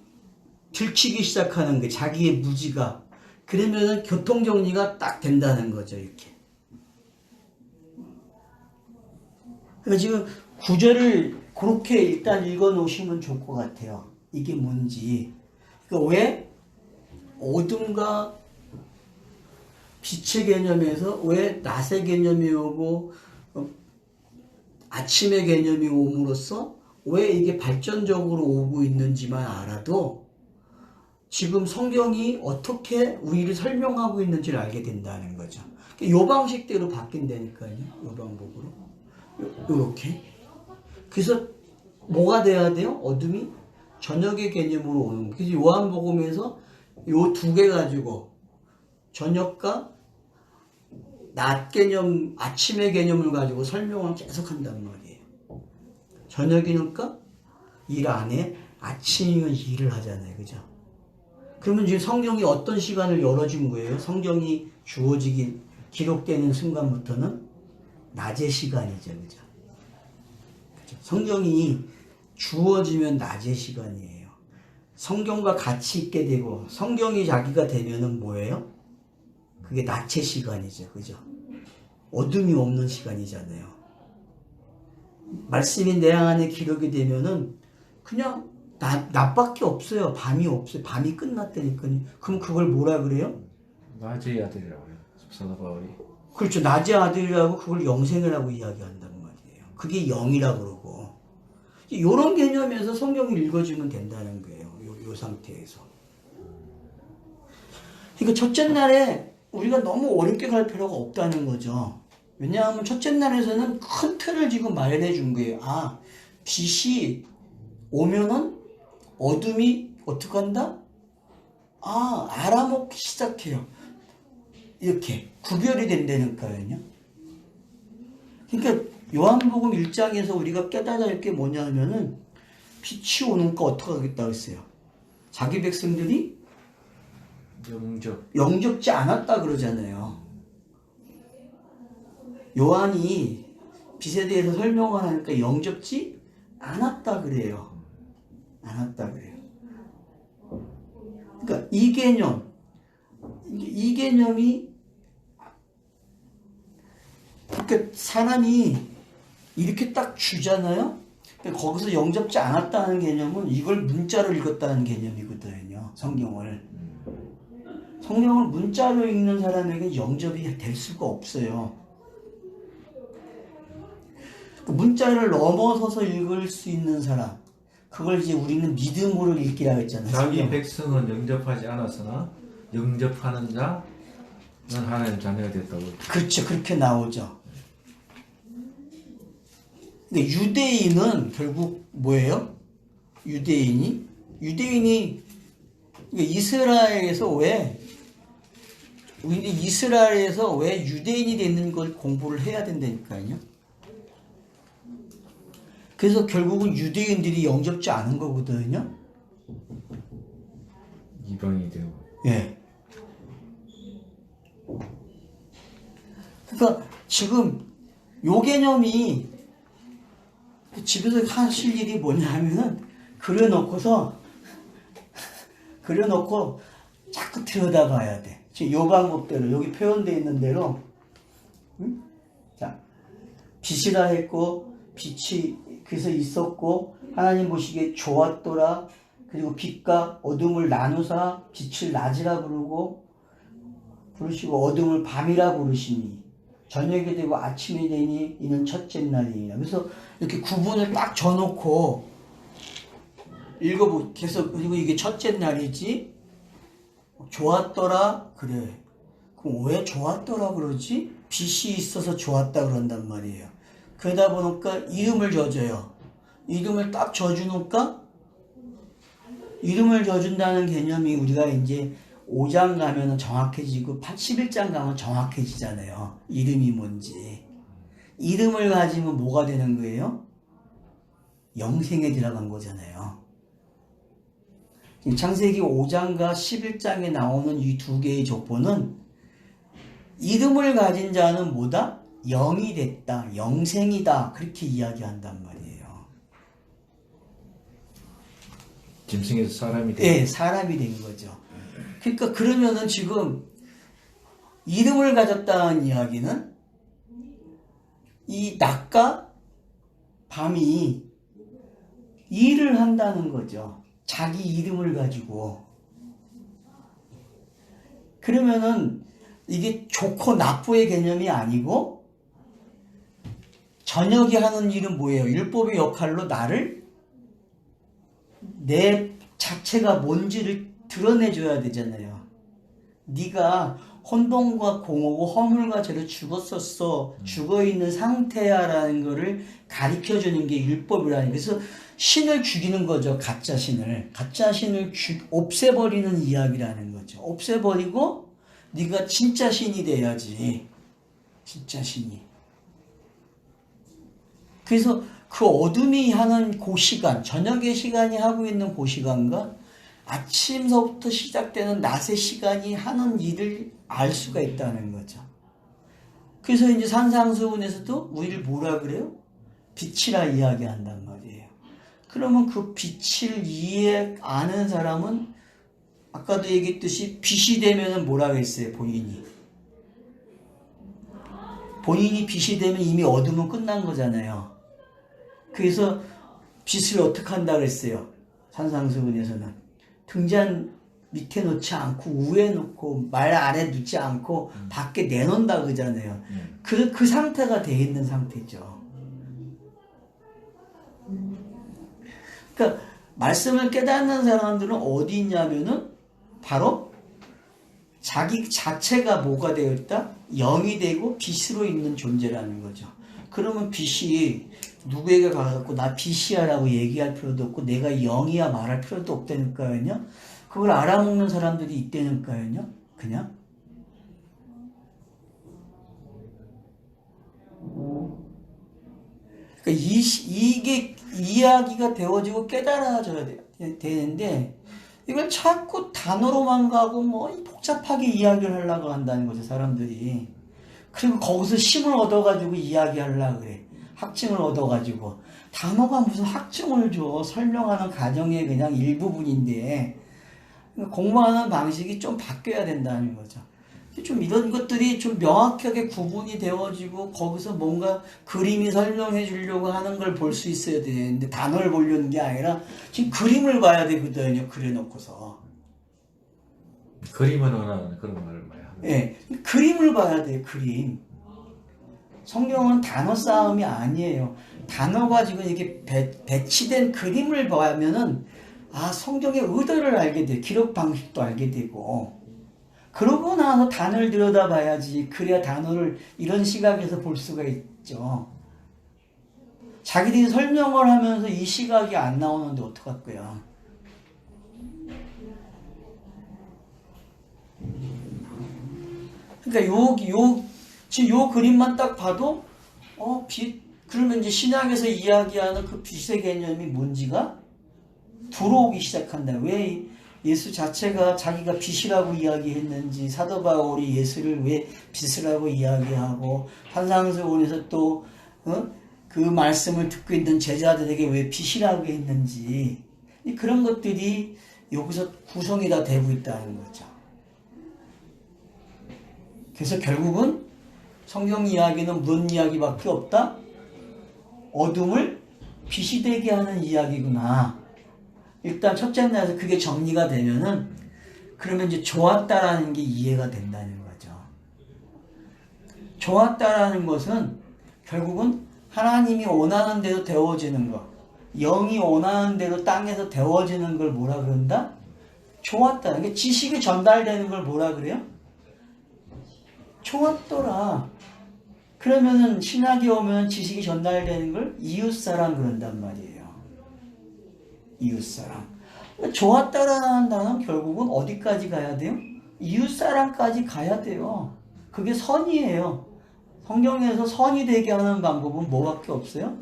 들키기 시작하는 게 자기의 무지가, 그러면은 교통정리가 딱 된다는 거죠. 이렇게. 그러니까 지금 구절을 그렇게 일단 읽어 놓으시면 좋을 것 같아요. 이게 뭔지. 그러니까 왜 어둠과 빛의 개념에서 왜 낮의 개념이 오고 아침의 개념이 옴으로써 왜 이게 발전적으로 오고 있는지만 알아도 지금 성경이 어떻게 우리를 설명하고 있는지를 알게 된다는 거죠. 요 방식대로 바뀐다니까요. 요 방법으로. 요렇게. 그래서 뭐가 돼야 돼요? 어둠이 저녁의 개념으로 오는 거예요. 그래서 요한복음에서 요 두 개 가지고 저녁과 낮 개념, 아침의 개념을 가지고 설명을 계속 한단 말이에요. 저녁이니까 일 안 해, 아침이면 일을 하잖아요. 그죠? 그러면 지금 성경이 어떤 시간을 열어준 거예요? 성경이 주어지기, 기록되는 순간부터는 낮의 시간이죠. 그죠? 그죠? 성경이 주어지면 낮의 시간이에요. 성경과 같이 있게 되고, 성경이 자기가 되면은 뭐예요? 그게 낮의 시간이죠. 그죠? 어둠이 없는 시간이잖아요. 말씀이 내 안에 기록이 되면은 그냥 낮밖에 없어요. 밤이 없어요. 밤이 끝났다니까요. 그럼 그걸 뭐라 그래요? 낮의 아들이라고 해요. 사도 바울이. 그렇죠. 낮의 아들이라고 그걸 영생이라고 이야기한단 말이에요. 그게 영이라고 그러고. 이런 개념에서 성경을 읽어주면 된다는 거예요. 요 상태에서. 그러니까 첫째 날에 우리가 너무 어렵게 갈 필요가 없다는 거죠. 왜냐하면 첫째 날에서는 큰 틀을 지금 마련해 준 거예요. 아, 빛이 오면은 어둠이 어떻게 한다? 아, 알아먹기 시작해요. 이렇게 구별이 된다니까요. 그러니까 요한복음 1장에서 우리가 깨달아야 할 게 뭐냐면은 빛이 오니까 어떻게 하겠다 했어요. 자기 백성들이 영접지 않았다 그러잖아요. 요한이 빛에 대해서 설명을 하니까 영접지 않았다 그래요. 않았다 그래요. 그러니까 이 개념이 그러니까 사람이 이렇게 딱 주잖아요. 그러니까 거기서 영접지 않았다는 개념은 이걸 문자로 읽었다는 개념이거든요. 성경을 문자로 읽는 사람에게 영접이 될 수가 없어요. 문자를 넘어서서 읽을 수 있는 사람, 그걸 이제 우리는 믿음으로 읽기라고 했잖아요. 자기 성경. 백성은 영접하지 않았으나 영접하는 자는 하나님 자녀가 됐다고. 그렇죠. 그렇게 나오죠. 근데 유대인은 결국 뭐예요? 유대인이 이스라엘에서 왜 유대인이 되는 걸 공부를 해야 된다니까요. 그래서 결국은 유대인들이 영접지 않은 거거든요. 이방이 되고. 예. 그러니까 지금 요 개념이 집에서 하실 일이 뭐냐 하면은 그려놓고 자꾸 들여다봐야 돼. 지금 요 방법대로 여기 표현되어 있는 대로 자, 빛이라 했고 빛이 그래서 있었고 하나님 보시기에 좋았더라. 그리고 빛과 어둠을 나누사 빛을 낮이라 부르시고 어둠을 밤이라 부르시니 저녁이 되고 아침이 되니 이는 첫째 날이니라. 그래서 이렇게 구분을 딱 져놓고 읽어보 계속. 그리고 이게 첫째 날이지 좋았더라 그래. 그럼 왜 좋았더라 그러지? 빛이 있어서 좋았다 그런단 말이에요. 그러다 보니까 이름을 져줘요. 이름을 딱 져주니까 이름을 져준다는 개념이 우리가 이제 5장 가면은 정확해지고 11장 가면 정확해지잖아요. 이름이 뭔지. 이름을 가지면 뭐가 되는 거예요? 영생에 들어간 거잖아요. 창세기 5장과 11장에 나오는 이 두 개의 족보는 이름을 가진 자는 뭐다? 영이 됐다, 영생이다, 그렇게 이야기한단 말이에요. 짐승에서 사람이 네, 사람이 된 거죠. 그러니까 그러면은 지금 이름을 가졌다는 이야기는 이 낮과 밤이 일을 한다는 거죠. 자기 이름을 가지고. 그러면은 이게 좋고 나쁘의 개념이 아니고 저녁이 하는 일은 뭐예요? 율법의 역할로 나를 내 자체가 뭔지를 드러내줘야 되잖아요. 네가 혼돈과 공허고 허물과 죄로 죽었었어, 죽어있는 상태야라는 거를 가르쳐주는 게 율법이라는, 그래서 신을 죽이는 거죠. 가짜 신을 없애버리는 이야기라는 거죠. 없애버리고 네가 진짜 신이 돼야지. 진짜 신이. 그래서 그 어둠이 하는 그 시간, 저녁의 시간이 하고 있는 그 시간과 아침서부터 시작되는 낮의 시간이 하는 일을 알 수가 있다는 거죠. 그래서 이제 산상수훈에서도 우리를 뭐라 그래요? 빛이라 이야기한단 말이에요. 그러면 그 빛을 아는 사람은 아까도 얘기했듯이 빛이 되면은 뭐라 그랬어요? 본인이 빛이 되면 이미 어둠은 끝난 거잖아요. 그래서 빛을 어떻게 한다 그랬어요? 산상수훈에서는 등잔 밑에 놓지 않고 위에 놓고 말 아래 놓지 않고 밖에 내놓는다 그러잖아요. 그 상태가 돼 있는 상태죠. 그러니까 말씀을 깨닫는 사람들은 어디 있냐면은 바로 자기 자체가 뭐가 되어 있다? 영이 되고 빛으로 있는 존재라는 거죠. 그러면 빛이 누구에게 가갖고 나 빛이야 라고 얘기할 필요도 없고 내가 영이야 말할 필요도 없다니까요. 그걸 알아먹는 사람들이 있다니까요. 그냥. 그러니까 이게 이야기가 되어지고 깨달아져야 되는데 이걸 자꾸 단어로만 가고 뭐 복잡하게 이야기를 하려고 한다는 거죠, 사람들이. 그리고 거기서 힘을 얻어가지고 이야기하려고 그래. 학증을 얻어가지고. 단어가 무슨 학증을 줘. 설명하는 과정의 그냥 일부분인데 공부하는 방식이 좀 바뀌어야 된다는 거죠. 좀 이런 것들이 좀 명확하게 구분이 되어지고 거기서 뭔가 그림이 설명해 주려고 하는 걸 볼 수 있어야 되는데 단어를 보려는 게 아니라 지금 그림을 봐야 되거든요. 그려놓고서. 그림을 원하는 그런 말을 많이 합니다. 예, 그림을 봐야 돼요. 그림. 성경은 단어 싸움이 아니에요. 단어 가지고 이렇게 배치된 그림을 보면은 성경의 의도를 알게 돼. 기록 방식도 알게 되고. 그러고 나서 단어를 들여다봐야지. 그래야 단어를 이런 시각에서 볼 수가 있죠. 자기들이 설명을 하면서 이 시각이 안 나오는데 어떡할 거야. 그러니까 지금 요 그림만 딱 봐도 빛, 그러면 이제 신약에서 이야기하는 그 빛의 개념이 뭔지가 들어오기 시작한다. 왜 예수 자체가 자기가 빛이라고 이야기했는지, 사도 바울이 예수를 왜 빛이라고 이야기하고, 산상수훈에서 또 그 말씀을 듣고 있는 제자들에게 왜 빛이라고 했는지, 그런 것들이 여기서 구성이 다 되고 있다는 거죠. 그래서 결국은 성경 이야기는 무슨 이야기밖에 없다? 어둠을 빛이 되게 하는 이야기구나. 일단 첫째 날에서 그게 정리가 되면은 그러면 이제 좋았다라는 게 이해가 된다는 거죠. 좋았다라는 것은 결국은 하나님이 원하는 대로 되어지는 것, 영이 원하는 대로 땅에서 되어지는 걸 뭐라 그런다? 좋았다. 그러니까 지식이 전달되는 걸 뭐라 그래요? 좋았더라. 그러면은 신학이 오면 지식이 전달되는 걸 이웃사람 그런단 말이에요. 이웃사람. 좋았다라는 단어는 결국은 어디까지 가야 돼요? 이웃사람까지 가야 돼요. 그게 선이에요. 성경에서 선이 되게 하는 방법은 뭐밖에 없어요?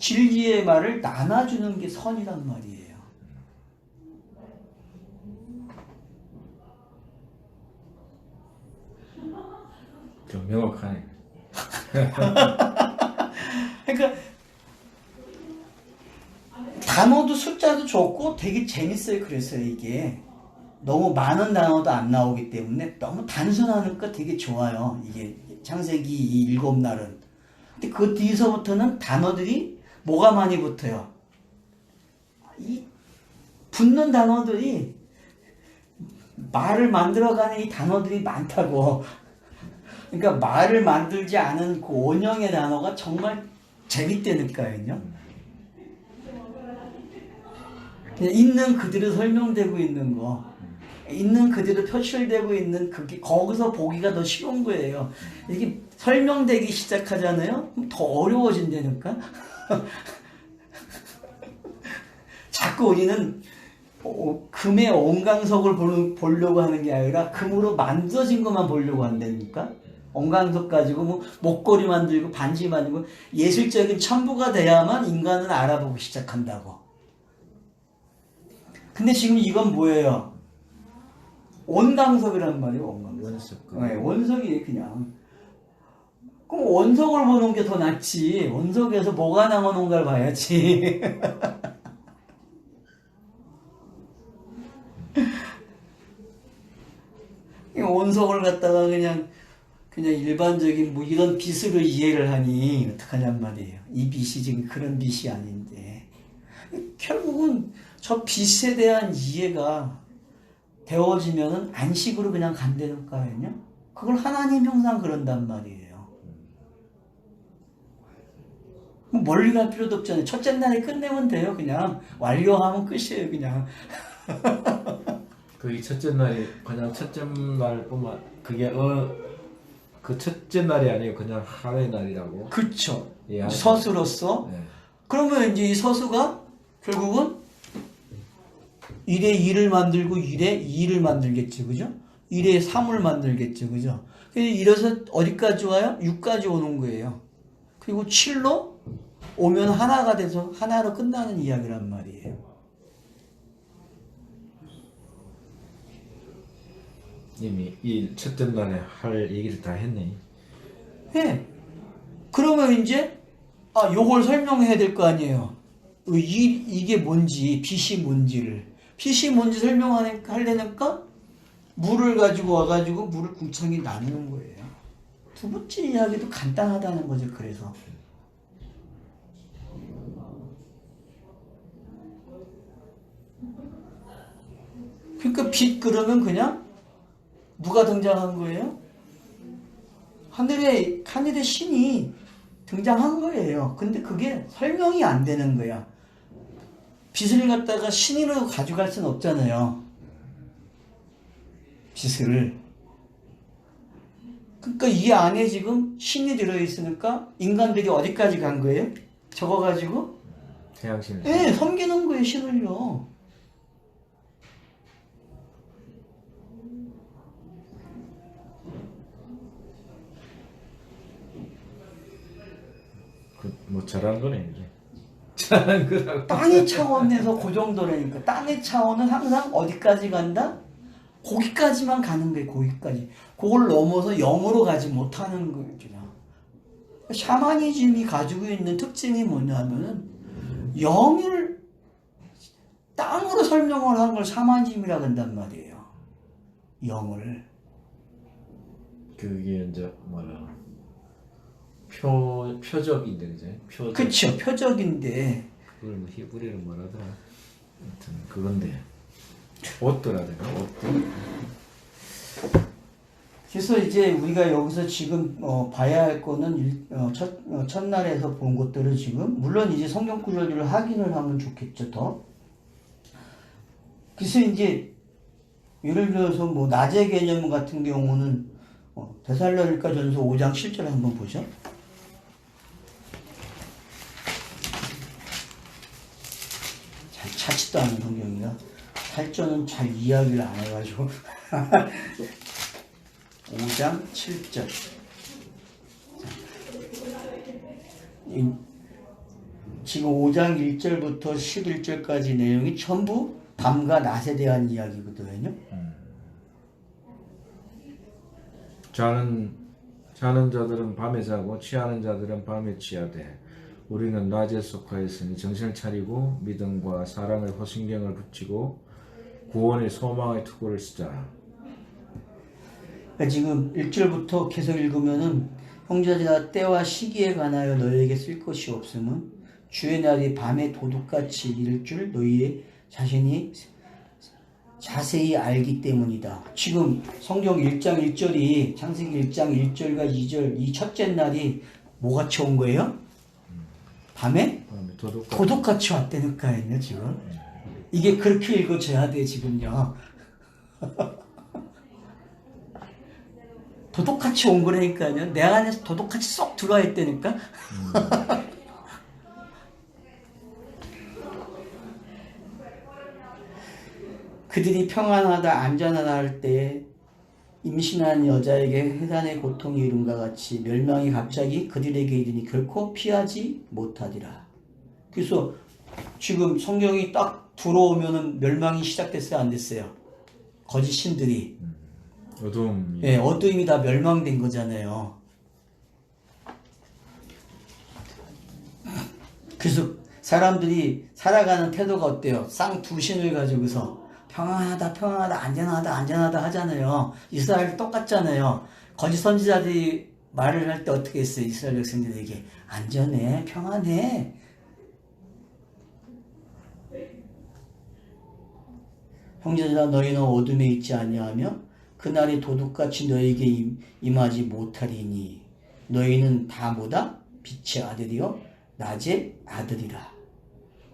진리의 말을 나눠주는 게 선이란 말이에요. 좀 명확하네. 그러니까 단어도 숫자도 좋고 되게 재밌어요. 그래서 이게 너무 많은 단어도 안 나오기 때문에 너무 단순하니까 되게 좋아요. 이게 창세기 이 7날은. 근데 그 뒤서부터는 단어들이 뭐가 많이 붙어요? 이 붙는 단어들이 말을 만들어가는 이 단어들이 많다고. 그러니까 말을 만들지 않은 그 원형의 단어가 정말 재밌다니까요. 그냥 있는 그대로 설명되고 있는 거, 있는 그대로 표출되고 있는 그게 거기서 보기가 더 쉬운 거예요. 이게 설명되기 시작하잖아요. 그럼 더 어려워진다니까. 자꾸 우리는 금의 온강석을 보려고 하는 게 아니라 금으로 만들어진 것만 보려고 한다니까. 온강석 가지고 뭐 목걸이 만들고 반지 만들고 예술적인 첨부가 돼야만 인간은 알아보기 시작한다고. 근데 지금 이건 뭐예요? 온강석이란 말이에요. 온강석. 원석. 네, 원석이 그냥. 그럼 원석을 보는 게 더 낫지. 원석에서 뭐가 나오는가를 봐야지. 원석을 갖다가 그냥 일반적인 뭐 이런 빛으로 이해를 하니 어떡하냔 말이에요. 이 빛이 지금 그런 빛이 아닌데. 결국은 저 빛에 대한 이해가 되어지면은 안식으로 그냥 간다는 거 아니냐? 그걸 하나님 형상 그런단 말이에요. 뭐 멀리 갈 필요도 없잖아요. 첫째 날에 끝내면 돼요. 그냥 완료하면 끝이에요. 그냥. 그 첫째 날이 그냥 첫째 날뿐만 그게 그 첫째 날이 아니고 그냥 하루의 날이라고. 그쵸. 예, 서수로서. 네. 그러면 이제 이 서수가 결국은 1에 2를 만들고 1에 2를 만들겠죠. 그죠? 1에 3을 만들겠죠. 그죠? 이래서 어디까지 와요? 6까지 오는 거예요. 그리고 7로 오면 하나가 돼서 하나로 끝나는 이야기란 말이에요. 이미 이 첫째 날에 할 얘기를 다 했네. 예. 그러면 이제 요걸 설명해야 될 거 아니에요. 이게 뭔지, 빛이 뭔지를. 빛이 뭔지 설명하려니까 물을 가지고 와가지고 물을 궁창히 나누는 거예요. 두 번째 이야기도 간단하다는 거죠. 그래서. 그러니까 빛 그러면 그냥 누가 등장한 거예요? 하늘의 신이 등장한 거예요. 근데 그게 설명이 안 되는 거야. 빛을 갖다가 신으로 가져갈 수는 없잖아요. 빛을. 그러니까 이 안에 지금 신이 들어있으니까 인간들이 어디까지 간 거예요? 저거 가지고? 태양신을. 네, 섬기는 거예요, 신을요. 뭐 잘한 거네 이제. 잘한 거라고. 땅의 차원에서 그 정도라니까. 땅의 차원은 항상 어디까지 간다? 거기까지만 가는 거예요. 거기까지. 그걸 넘어서 영으로 가지 못하는 거죠. 샤머니즘이 가지고 있는 특징이 뭐냐면은 영을 땅으로 설명을 한 걸 샤머니즘이라고 한단 말이에요. 영을. 그게 이제 뭐라 표적인데 그제? 표적. 그쵸. 표적인데. 그걸 뭐 히브리로 뭐라더라. 아무튼 그건데. 옷도라든가 옷도. 그래서 이제 우리가 여기서 지금 봐야 할 거는 첫날에서 본 것들을 지금 물론 이제 성경 구절들을 확인을 하면 좋겠죠. 더. 그래서 이제 예를 들어서 뭐 낮의 개념 같은 경우는 데살로니가 전서 5장 7절 한번 보죠. 잘 찾지도 않은 성경이라 8절은 잘 이야기를 안 해가지고 5장 7절. 지금 5장 1절부터 11절까지 내용이 전부 밤과 낮에 대한 이야기거든요. 자는 자들은 밤에 자고 취하는 자들은 밤에 취하되 우리는 낮에 속하였으니 정신을 차리고 믿음과 사랑의 호신경을 붙이고 구원의 소망의 투구를 쓰자. 그러니까 지금 1절부터 계속 읽으면은 형제들아 때와 시기에 관하여 너희에게 쓸 것이 없음은 주의 날이 밤에 도둑같이 이를 줄 너희의 자신이 자세히 알기 때문이다. 지금 성경 1장 1절이 창세기 1장 1절과 2절 이 첫째 날이 뭐같이 온 거예요? 밤에 도둑같이 왔다니까요. 지금 이게 그렇게 읽어져야 돼. 지금요. 도둑같이 온 거라니까요. 내 안에서 도둑같이 쏙 들어와 있다니까. 그들이 평안하다 안전하다 할 때 임신한 여자에게 해산의 고통이 이룬과 같이 멸망이 갑자기 그들에게 이르니 결코 피하지 못하리라. 그래서 지금 성경이 딱 들어오면은 멸망이 시작됐어요, 안 됐어요? 거짓 신들이. 어둠이. 예, 어둠이 다 멸망된 거잖아요. 그래서 사람들이 살아가는 태도가 어때요? 쌍두신을 가지고서 평안하다, 평안하다, 안전하다, 안전하다 하잖아요. 이스라엘 똑같잖아요. 거짓 선지자들이 말을 할 때 어떻게 했어요? 이스라엘 백성들에게 안전해, 평안해. 형제들아 너희는 어둠에 있지 아니하며 그날이 도둑같이 너희에게 임하지 못하리니 너희는 다 뭐다? 빛의 아들이요 낮의 아들이라.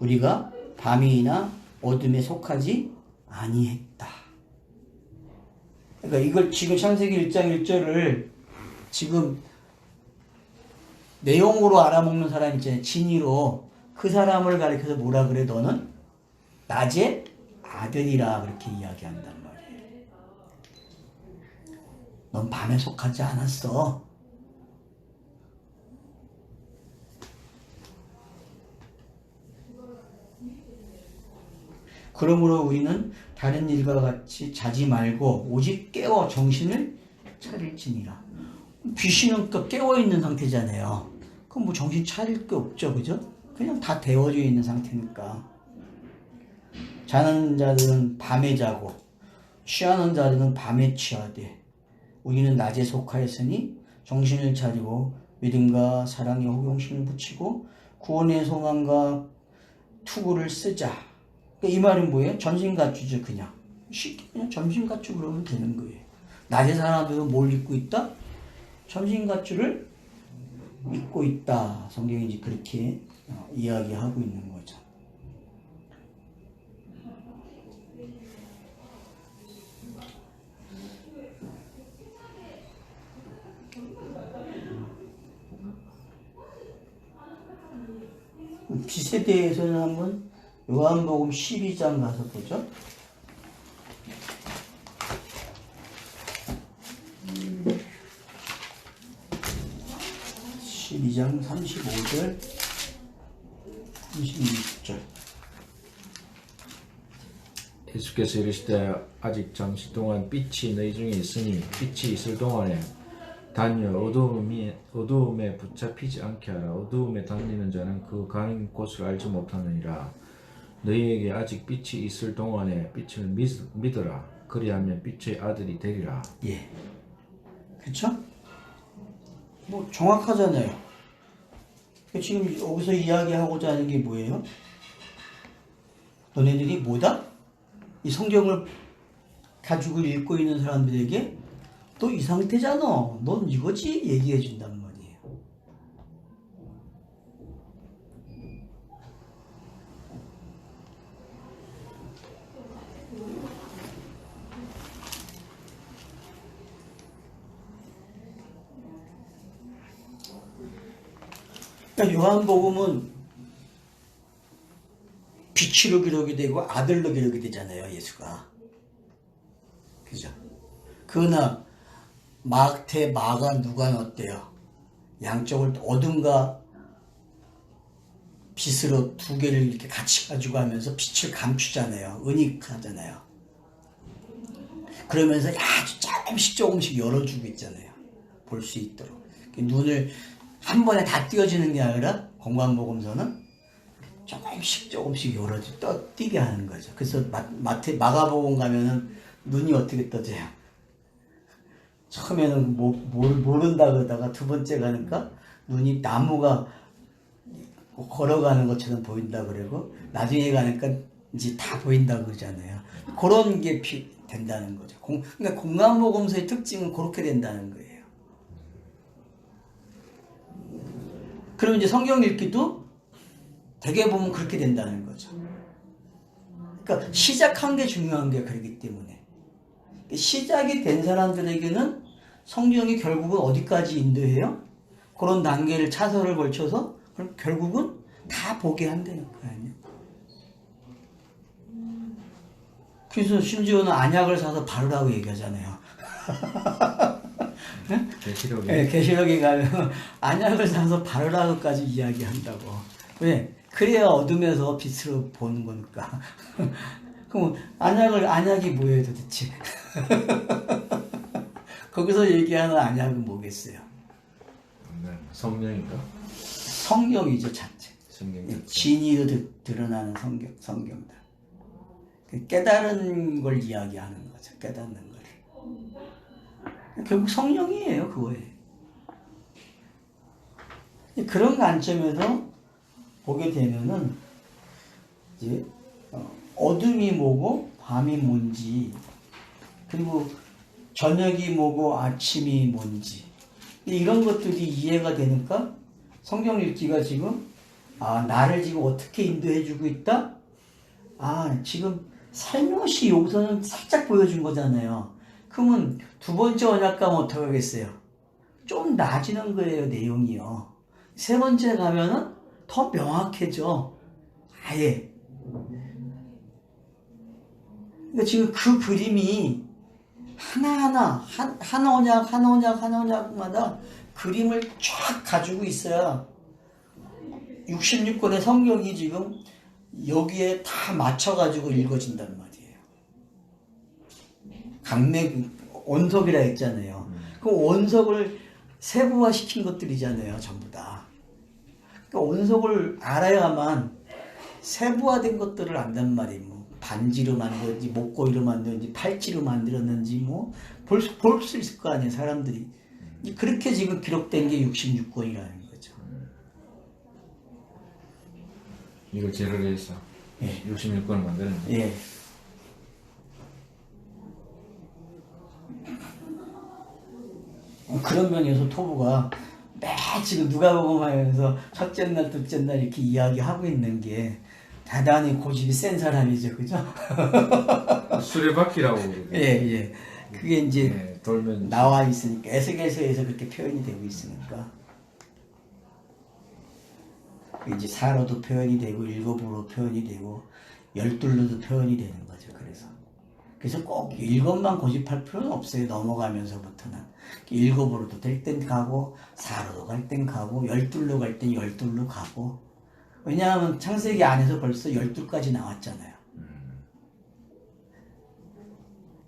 우리가 밤이나 어둠에 속하지 아니했다. 그러니까 이걸 지금 창세기 1장 1절을 지금 내용으로 알아먹는 사람 있잖아요. 진의로. 그 사람을 가리켜서 뭐라 그래? 너는 낮의 아들이라 그렇게 이야기한단 말이에요. 넌 밤에 속하지 않았어. 그러므로 우리는 다른 일과 같이 자지 말고 오직 깨어 정신을 차릴지니라. 귀신은 또 깨어있는 상태잖아요. 그럼 뭐 정신 차릴 게 없죠. 그죠? 그냥 다 데워져 있는 상태니까. 자는 자들은 밤에 자고 취하는 자들은 밤에 취하되 우리는 낮에 속하였으니 정신을 차리고 믿음과 사랑의 호경심을 붙이고 구원의 소망과 투구를 쓰자. 이 말은 뭐예요? 전신 갖추죠. 그냥 쉽게 그냥 전신 갖추 그러면 되는 거예요. 낮에 사람들은 뭘 입고 있다? 전신 갖추를 입고 있다. 성경이 이제 그렇게 이야기하고 있는 거죠. 빛에 대해서는 한번 요한복음 12장 가서 보죠. 12장 35절 36절. 예수께서 이르시되 아직 잠시 동안 빛이 너희 중에 있으니 빛이 있을 동안에 다니어 어두움에 붙잡히지 않게 하라. 어두움에 다니는 자는 그 가는 곳을 알지 못하느니라. 너희에게 아직 빛이 있을 동안에 빛을 믿어라. 그리하면 빛의 아들이 되리라. 예. 그쵸? 뭐 정확하잖아요. 지금 여기서 이야기하고자 하는 게 뭐예요? 너네들이 뭐다? 이 성경을 가지고 읽고 있는 사람들에게 너 이 상태잖아. 넌 이거지? 얘기해 준단 말이에요. 그러니까 요한복음은 빛으로 기록이 되고 아들로 기록이 되잖아요. 예수가. 그죠? 그러나 마태, 마가, 누가는 어때요? 양쪽을 어둠과 빗으로 두 개를 이렇게 같이 가지고 하면서 빛을 감추잖아요. 은닉하잖아요. 그러면서 아주 조금씩 열어주고 있잖아요. 볼 수 있도록. 눈을 한 번에 다 띄워주는 게 아니라 건강보험서는 조금씩 뜨게 하는 거죠. 그래서 마가복음 가면은 눈이 어떻게 떠져요? 처음에는 모른다 그러다가 두 번째 가니까 눈이 나무가 걸어가는 것처럼 보인다 그러고 나중에 가니까 이제 다 보인다 그러잖아요. 그런 게 된다는 거죠. 그러니까 공간보검서의 특징은 그렇게 된다는 거예요. 그러면 이제 성경 읽기도 대개 보면 그렇게 된다는 거죠. 그러니까 시작한 게 중요한 게 그렇기 때문에 시작이 된 사람들에게는 성경이 결국은 어디까지 인도해요? 그런 단계를 차서를 걸쳐서 그럼 결국은 다 보게 한다는 거 아니에요. 그래서 심지어는 안약을 사서 바르라고 얘기하잖아요. 계시록에 네, 계시록에 가면 안약을 사서 바르라고까지 이야기한다고. 왜? 그래야 어둠에서 빛으로 보는 거니까. 그럼 안약이 뭐예요 도대체? 거기서 얘기하는 안약은 뭐겠어요? 성령인가? 성경이죠 자체. 성경 진리로 드러나는 성경들. 깨달은 걸 이야기하는 거죠. 깨닫는 걸. 결국 성령이에요 그거예요. 그런 관점에서 보게 되면은 이제 어둠이 뭐고 밤이 뭔지 그리고 저녁이 뭐고 아침이 뭔지 이런 것들이 이해가 되니까 성경 읽기가 지금 나를 지금 어떻게 인도해주고 있다? 지금 살며시 여기서는 살짝 보여준 거잖아요. 그러면 두 번째 언약 가면 어떻게 하겠어요? 좀 나아지는 거예요 내용이요. 세 번째 가면은 더 명확해져. 아예. 그러니까 지금 그 그림이 하나하나 한 언약마다 그림을 쫙 가지고 있어야 66권의 성경이 지금 여기에 다 맞춰가지고 읽어진단 말이에요. 원석이라 했잖아요. 그 원석을 세부화시킨 것들이잖아요, 전부 다. 그러니까 원석을 알아야만 세부화된 것들을 안단 말이에요. 뭐 반지로 만들었는지, 목걸이로 만들었는지, 팔찌로 만들었는지, 볼 수 있을 거 아니에요, 사람들이. 그렇게 지금 기록된 게 66권이라는 거죠. 이걸 재료로 해서 66권을 만드는 거예요. 예. 그런 면에서 토부가 매 지금 누가복음하면서 첫째 날, 둘째 날 이렇게 이야기하고 있는 게 대단히 고집이 센 사람이죠, 그죠? 수레바퀴라고 예. 그게 이제 돌면 나와 있으니까 에스겔서에서 그렇게 표현이 되고 있으니까 이제 사로도 표현이 되고 일곱으로 표현이 되고 열둘로도 표현이 되는 거죠. 그래서 꼭 일곱만 고집할 필요는 없어요. 넘어가면서부터는 일곱으로도 될 땐 가고 사로도 갈 땐 가고 열둘로 갈 땐 열둘로 가고. 왜냐하면 창세기 안에서 벌써 12까지 나왔잖아요.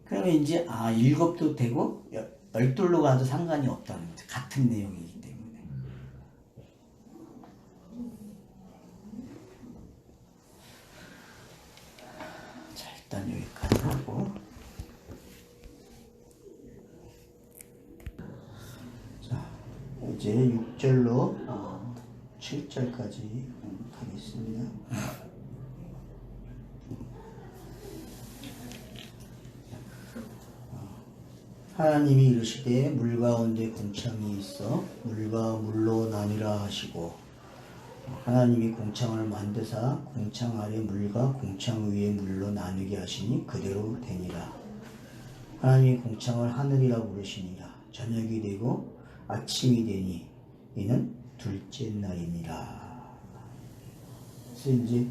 그러면 이제 일곱도 되고 열둘로 가도 상관이 없다는 거죠. 같은 내용이기 때문에. 자, 일단 여기까지 하고 자, 이제 6절로 7절까지 가겠습니다. 하나님이 이르시되 물 가운데 궁창이 있어 물과 물로 나뉘라 하시고 하나님이 궁창을 만드사 궁창 아래 물과 궁창 위에 물로 나누게 하시니 그대로 되니라. 하나님이 궁창을 하늘이라 부르시니라. 저녁이 되고 아침이 되니 이는 둘째 날이니라. 그래서 이제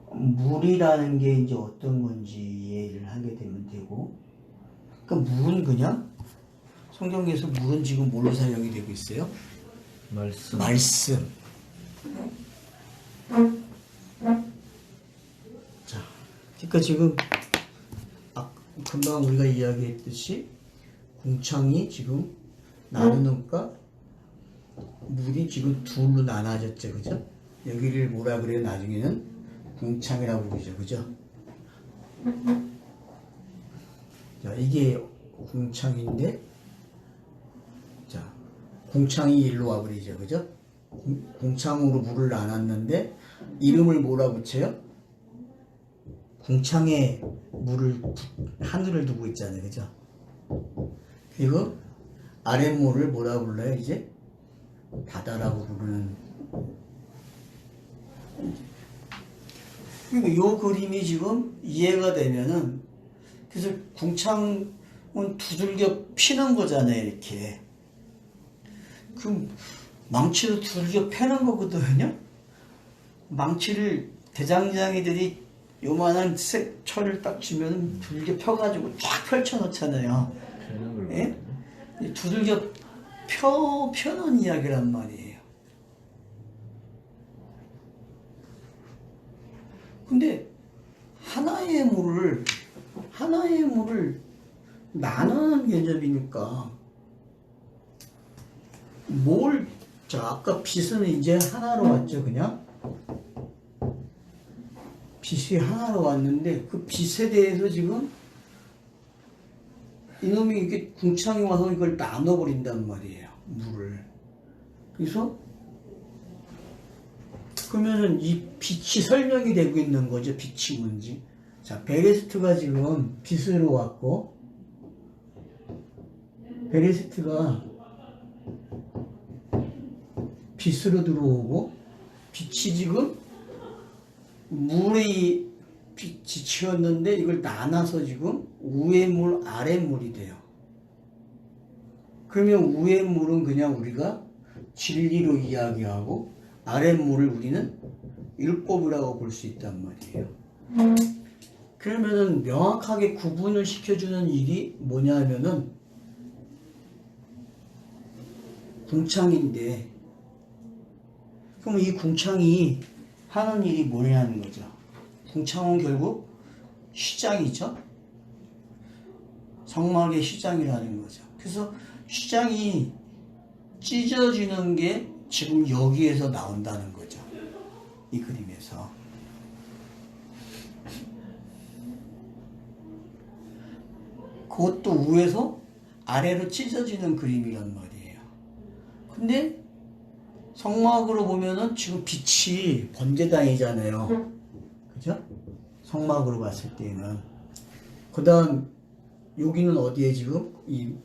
물이라는 게 이제 어떤 건지 이해를 하게 되면 되고, 그 물은 그냥 성경에서 물은 지금 뭘로 사용이 되고 있어요? 말씀. 말씀. 자, 그러니까 지금 금방 우리가 이야기했듯이 궁창이 지금 나누니까 물이 지금 둘로 나눠졌죠, 그죠? 여기를 뭐라 그래요? 나중에는 궁창이라고 부르죠, 그죠? 자, 이게 궁창인데, 자, 궁창이 일로 와버리죠, 그죠? 궁창으로 물을 나눴는데 이름을 뭐라 붙여요? 궁창에 물을 하늘을 두고 있잖아요, 그죠? 그리고 아랫물을 뭐라 불러요? 이제 바다라고 부르는. 그러니까 이 그림이 지금 이해가 되면은, 그래서 궁창은 두들겨 피는 거잖아요, 이렇게. 그럼 망치로 두들겨 패는 거거든요. 망치를 대장장이들이 요만한 철을 딱 주면 두들겨 펴가지고 쫙 펼쳐 놓잖아요. 예? 두들겨 펴는 이야기란 말이에요. 근데 하나의 물을 나누는 개념이니까 자, 아까 빛은 이제 하나로 왔죠, 그냥? 빛이 하나로 왔는데, 그 빛에 대해서 지금 이놈이 이게 궁창이 와서 이걸 나눠버린단 말이에요, 물을. 그래서, 그러면은 이 빛이 설명이 되고 있는 거죠, 빛이 뭔지. 자, 베레스트가 지금 빛으로 왔고, 베레스트가 빛으로 들어오고, 빛이 지금 물이 빛이 치웠는데 이걸 나눠서 지금 위에 물, 아래 물이 돼요. 그러면 위에 물은 그냥 우리가 진리로 이야기하고 아래 물을 우리는 율법이라고 볼 수 있단 말이에요. 그러면은 명확하게 구분을 시켜주는 일이 뭐냐면은 궁창인데, 그럼 이 궁창이 하는 일이 뭐냐는 거죠. 궁창은 결국 시장이죠. 성막의 시장이라는 거죠. 그래서 시장이 찢어지는 게 지금 여기에서 나온다는 거죠. 이 그림에서. 그것도 위에서 아래로 찢어지는 그림이란 말이에요. 근데 성막으로 보면은 지금 빛이 번제단이잖아요. 그죠? 성막으로 봤을 때는. 그 다음, 여기는 어디에 지금? 이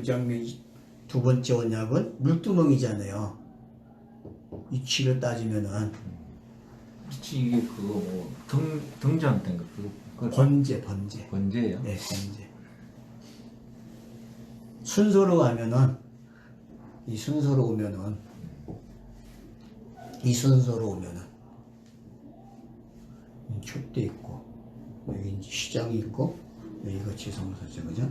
장면, 두 번째 원약은 물두멍이잖아요. 위치를 따지면은. 빛이 이게 그거 뭐 등잔 땐가 그거 번제예요. 번제예요? 네, 번제. 순서로 가면은, 이 순서로 오면은 촛대 있고, 여기 이제 시장이 있고, 여기가 지성소죠, 그죠?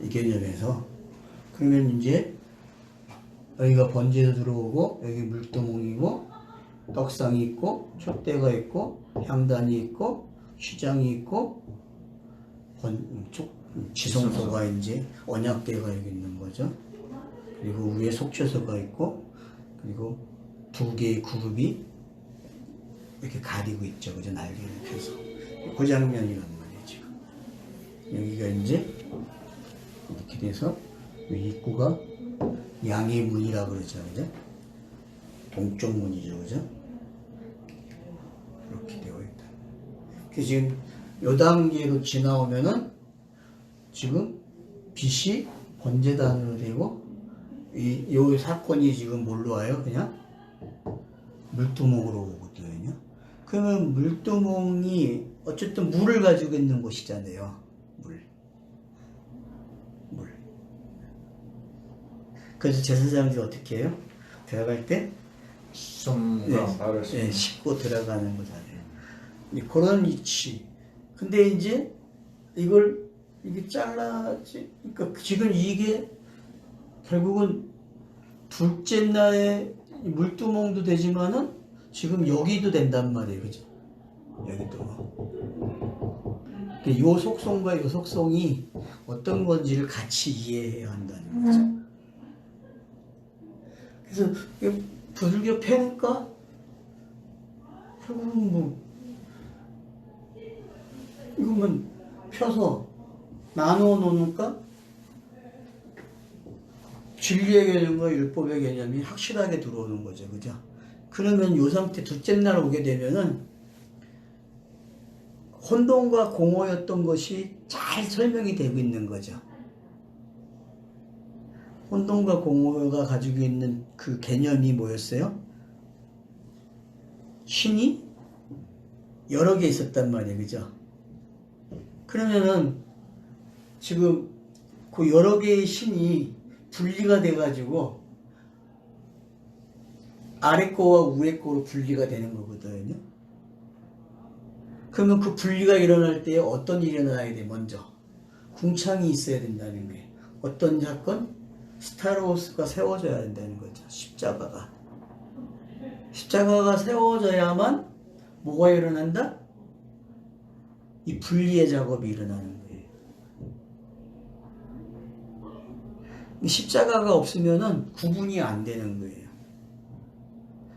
이 개념에서, 그러면 이제 여기가 번제도 들어오고, 여기 물두멍이고, 떡상이 있고, 촛대가 있고, 향단이 있고, 시장이 있고, 지성소가 이제 언약궤가 여기 있는 거죠. 그리고 위에 속죄소가 있고, 그리고 두 개의 그룹이 이렇게 가리고 있죠, 그죠? 날개를 펴서. 그 장면이란 말이에요, 지금. 여기가 이제 이렇게 돼서 이 입구가 양의 문이라고 그러죠, 그죠? 동쪽 문이죠, 그죠? 이렇게 되어 있다. 그래서 지금 요 단계로 지나오면은 지금 빛이 번제단으로 되고, 요 사건이 지금 뭘로 와요? 그냥 물두멍으로 오거든요. 그러면 물두멍이 어쨌든 물을 가지고 있는 곳이잖아요. 물. 그래서 제사장들이 어떻게 해요? 들어갈 때 손과 발을 씻고 들어가는 거잖아요. 그런 위치. 근데 이제 이게 잘라지. 그러니까 지금 이게 결국은 둘째 날에 물두멍도 되지만은 지금 여기도 된단 말이에요. 그죠? 여기도. 요 속성과 요 속성이 어떤 건지를 같이 이해해야 한다는 거죠. 그래서 두들겨 패니까 결국은 뭐 이거만 펴서 나누어 놓으니까 진리의 개념과 율법의 개념이 확실하게 들어오는 거죠. 그죠? 그러면 요 상태 둘째 날 오게 되면은 혼돈과 공허였던 것이 잘 설명이 되고 있는 거죠. 혼돈과 공허가 가지고 있는 그 개념이 뭐였어요? 신이 여러 개 있었단 말이에요. 그죠? 그러면은 지금 그 여러 개의 신이 분리가 돼가지고 아래 거와 위에 거로 분리가 되는 거거든요. 그러면 그 분리가 일어날 때 어떤 일이 일어나야 돼? 먼저 궁창이 있어야 된다는 거예요. 어떤 사건? 스타로스가 세워져야 된다는 거죠. 십자가가 세워져야만 뭐가 일어난다? 이 분리의 작업이 일어나는 거예요. 십자가가 없으면은 구분이 안 되는 거예요.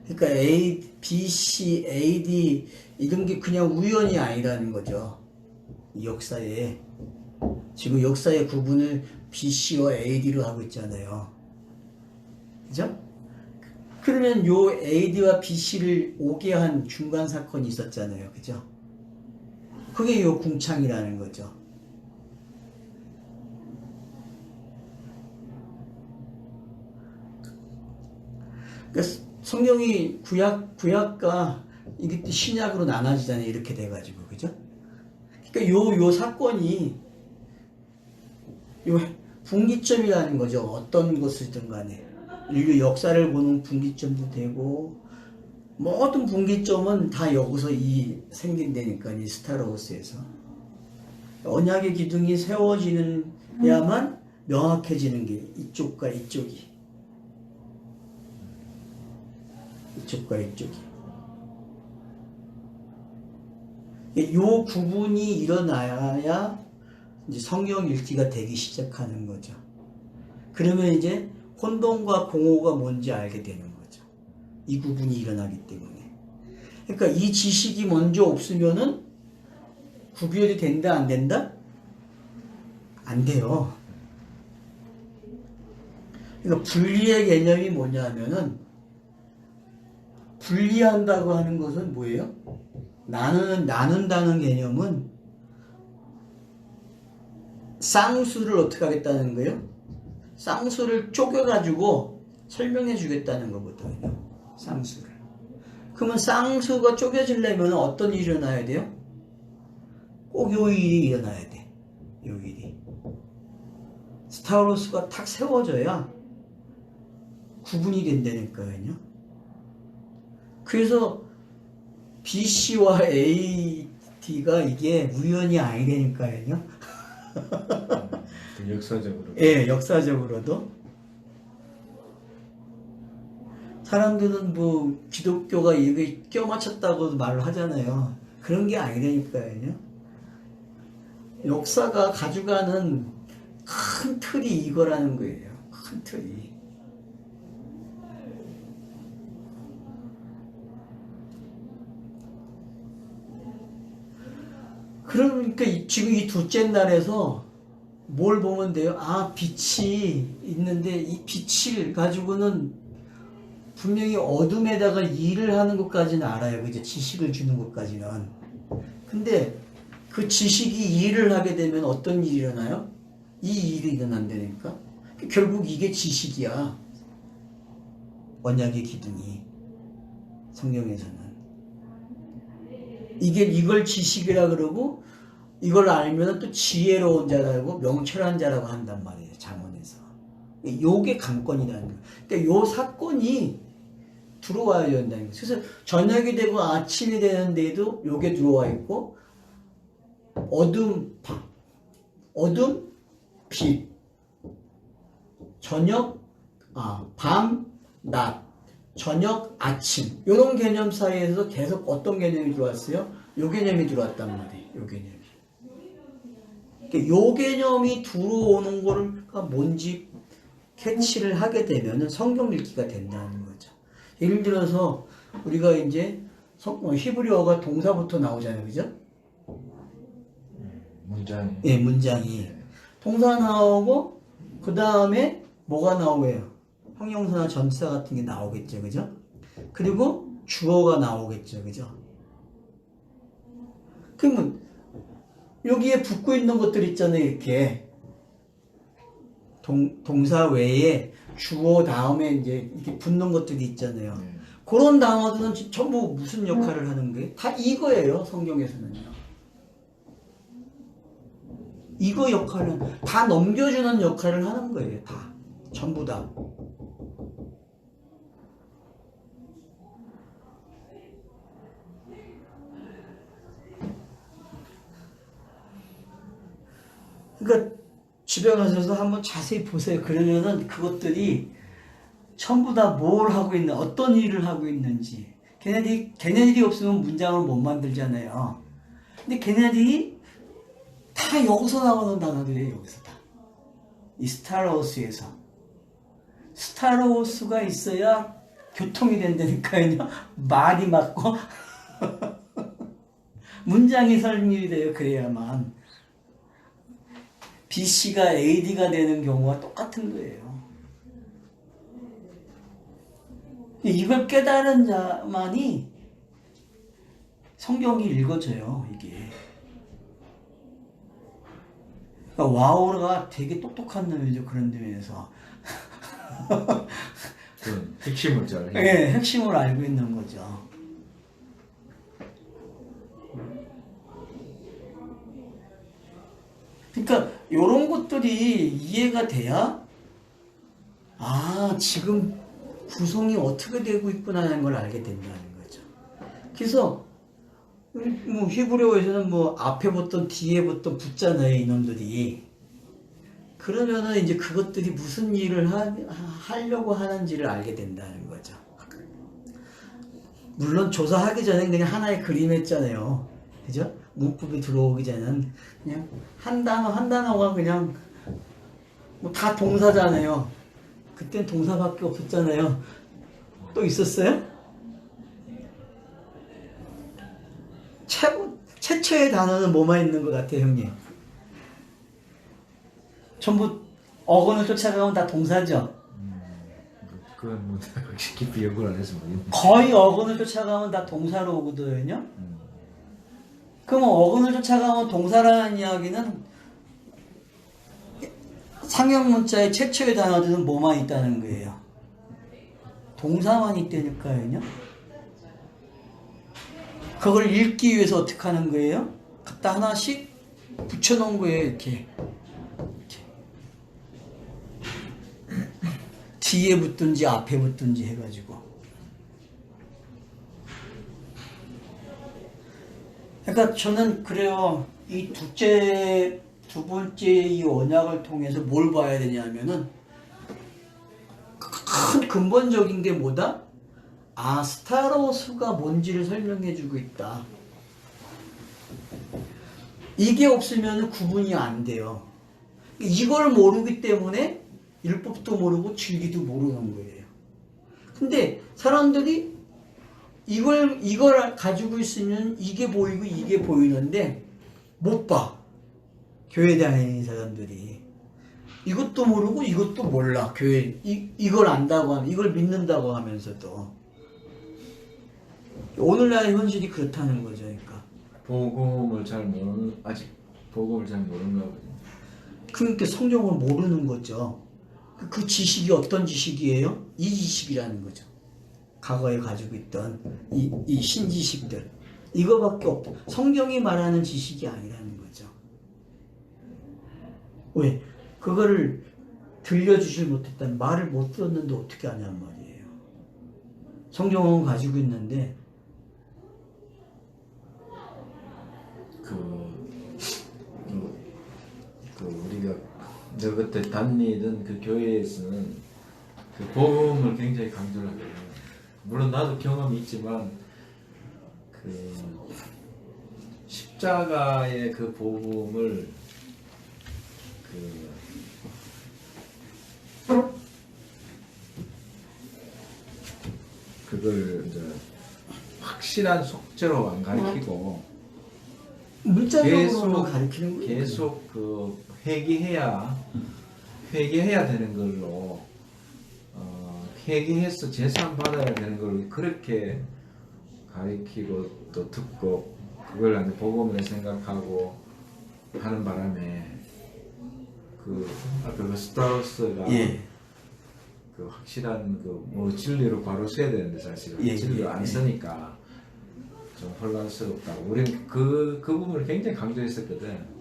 그러니까 A, B, C, A, D 이런 게 그냥 우연이 아니라는 거죠. 이 역사에 지금 역사의 구분을 B, C와 A, D로 하고 있잖아요. 그죠? 그러면 요 A, D와 B, C를 오게 한 중간 사건이 있었잖아요. 그죠? 그게 요 궁창이라는 거죠. 그러니까 성경이 구약과 이게 또 신약으로 나눠지잖아요. 이렇게 돼가지고. 그죠? 그러니까 요 사건이 요 분기점이라는 거죠. 어떤 것이든 간에. 인류 역사를 보는 분기점도 되고, 모든 분기점은 다 여기서 생긴다니까, 이 스타로스에서. 언약의 기둥이 세워지는야만 명확해지는 게 이쪽과 이쪽이. 이쪽과 이쪽이. 요 구분이 일어나야 이제 성경 읽기가 되기 시작하는 거죠. 그러면 이제 혼돈과 공허가 뭔지 알게 되는 거죠. 이 구분이 일어나기 때문에. 그러니까 이 지식이 먼저 없으면은 구별이 된다, 안 된다? 안 돼요. 그러니까 분리의 개념이 뭐냐면은 분리한다고 하는 것은 뭐예요? 나눈다는 개념은 쌍수를 어떻게 하겠다는 거예요? 쌍수를 쪼개가지고 설명해 주겠다는 거거든요. 쌍수를. 그러면 쌍수가 쪼개지려면 어떤 일이 일어나야 돼요? 꼭 요 일이 일어나야 돼. 요 일이. 스타로스가 탁 세워져야 구분이 된다니까요. 그래서 BC와 AD가 이게 우연이 아니라니까요. 역사적으로. 예, 역사적으로도. 사람들은 뭐 기독교가 이게 껴맞췄다고 말을 하잖아요. 그런 게 아니라니까요. 역사가 가져가는 큰 틀이 이거라는 거예요. 큰 틀이. 그러니까 지금 이 둘째 날에서 뭘 보면 돼요? 아, 빛이 있는데 이 빛을 가지고는 분명히 어둠에다가 일을 하는 것까지는 알아요. 그죠? 지식을 주는 것까지는. 근데 그 지식이 일을 하게 되면 어떤 일이 일어나요? 이 일이 일어난다니까? 결국 이게 지식이야. 언약의 기둥이. 성경에서는. 이걸 지식이라 그러고, 이걸 알면 또 지혜로운 자라고 명철한 자라고 한단 말이에요. 잠언에서. 요게 관건이라는 거예요. 그러니까 요 사건이 들어와야 된다는 거예요. 그래서 저녁이 되고 아침이 되는데도 요게 들어와 있고, 어둠, 어둠, 빛, 저녁, 밤, 낮, 저녁, 아침 이런 개념 사이에서 계속 어떤 개념이 들어왔어요? 요 개념이 들어왔단 말이에요. 요 개념이. 요 개념이 들어오는 거가 뭔지 캐치를 하게 되면 성경 읽기가 된다는 거죠. 예를 들어서 우리가 이제 히브리어가 동사부터 나오잖아요. 그죠? 문장이. 예, 문장이. 동사 나오고 그 다음에 뭐가 나오고요? 형용사나 전치사 같은 게 나오겠죠. 그죠? 그리고 주어가 나오겠죠. 그죠? 그러면 여기에 붙고 있는 것들 있잖아요. 이렇게 동사 외에 주어 다음에 이제 이렇게 붙는 것들이 있잖아요. 그런 단어들은 전부 무슨 역할을 하는 거예요? 다 이거예요. 성경에서는요. 이거 역할은 다 넘겨주는 역할을 하는 거예요. 다. 전부 다. 그러니까 집에 가셔서 한번 자세히 보세요. 그러면은 그것들이 전부 다 뭘 하고 있는, 어떤 일을 하고 있는지. 걔네들이 없으면 문장을 못 만들잖아요. 근데 걔네들이 다 여기서 나오는 단어들이에요. 여기서 다. 이 스타러워스에서. 스타러워스가 있어야 교통이 된다니까요. 말이 맞고 문장이 설명이 돼요. 그래야만. BC가 AD가 되는 경우가 똑같은 거예요. 이걸 깨달은 자만이 성경이 읽어져요. 이게. 그러니까 와우가 되게 똑똑한 놈이죠. 그런 데면서. 그 핵심을 잘. 네, 핵심을 알고 있는 거죠. 그러니까 이런 것들이 이해가 돼야 지금 구성이 어떻게 되고 있구나라는 걸 알게 된다는 거죠. 그래서 뭐 히브리어에서는 뭐 앞에 붙던 뒤에 붙던 붙잖아요. 이놈들이. 그러면은 이제 그것들이 무슨 일을 하려고 하는지를 알게 된다는 거죠. 물론 조사하기 전에 그냥 하나의 그림 했잖아요. 그죠? 문법이 들어오기 전에는 그냥 한 단어가 그냥 뭐 다 동사잖아요. 그땐 동사밖에 없었잖아요. 또 있었어요? 최초의 단어는 뭐만 있는 것 같아요, 형님? 전부 어근을 쫓아가면 다 동사죠? 그건 뭐 깊이 연구를 안 해서 모르겠네. 거의 어근을 쫓아가면 다 동사로 오거든요? 그러면 어근을 쫓아가면 동사라는 이야기는 상형 문자의 최초의 단어들은 뭐만 있다는 거예요? 동사만 있다니까요. 그걸 읽기 위해서 어떻게 하는 거예요? 갖다 하나씩 붙여놓은 거예요. 이렇게. 뒤에 붙든지 앞에 붙든지 해가지고. 그러니까 저는 그래요. 이 두 번째 이 언약을 통해서 뭘 봐야 되냐면은 큰 근본적인 게 뭐다? 스타로스가 뭔지를 설명해주고 있다. 이게 없으면 구분이 안 돼요. 이걸 모르기 때문에 율법도 모르고 진리도 모르는 거예요. 근데 사람들이 이걸 가지고 있으면 이게 보이고 이게 보이는데 못 봐. 교회 다니는 사람들이. 이것도 모르고 이것도 몰라. 이걸 안다고 하면, 이걸 믿는다고 하면서도. 오늘날의 현실이 그렇다는 거죠. 그러니까. 아직 복음을 잘 모르는 거거든요. 그러니까 성경을 모르는 거죠. 그 지식이 어떤 지식이에요? 이 지식이라는 거죠. 과거에 가지고 있던 이 신지식들. 이거밖에 없다. 성경이 말하는 지식이 아니라는 거죠. 왜? 그거를 들려주질 못했다는, 말을 못 들었는데 어떻게 하냔 말이에요. 성경은 가지고 있는데 너 그때 다니던 그 교회에서는 그 복음을 굉장히 강조를 하거든요. 물론 나도 경험이 있지만 그 십자가의 그 복음을 그걸 이제 확실한 속죄로 안 가르치고 문자적으로만 가르치는 거예요. 계속 그 회개해야 되는 걸로 회개해서 재산 받아야 되는 걸 그렇게 가르치고 또 듣고 그걸 이제 복음으로 생각하고 하는 바람에 그 아까 그 스타우스가 예. 그 확실한 그 뭐 진리로 바로 서야 되는데 사실은 예, 진리로 예, 안 예. 서니까 좀 혼란스럽다고 우리는 그 부분을 굉장히 강조했었거든.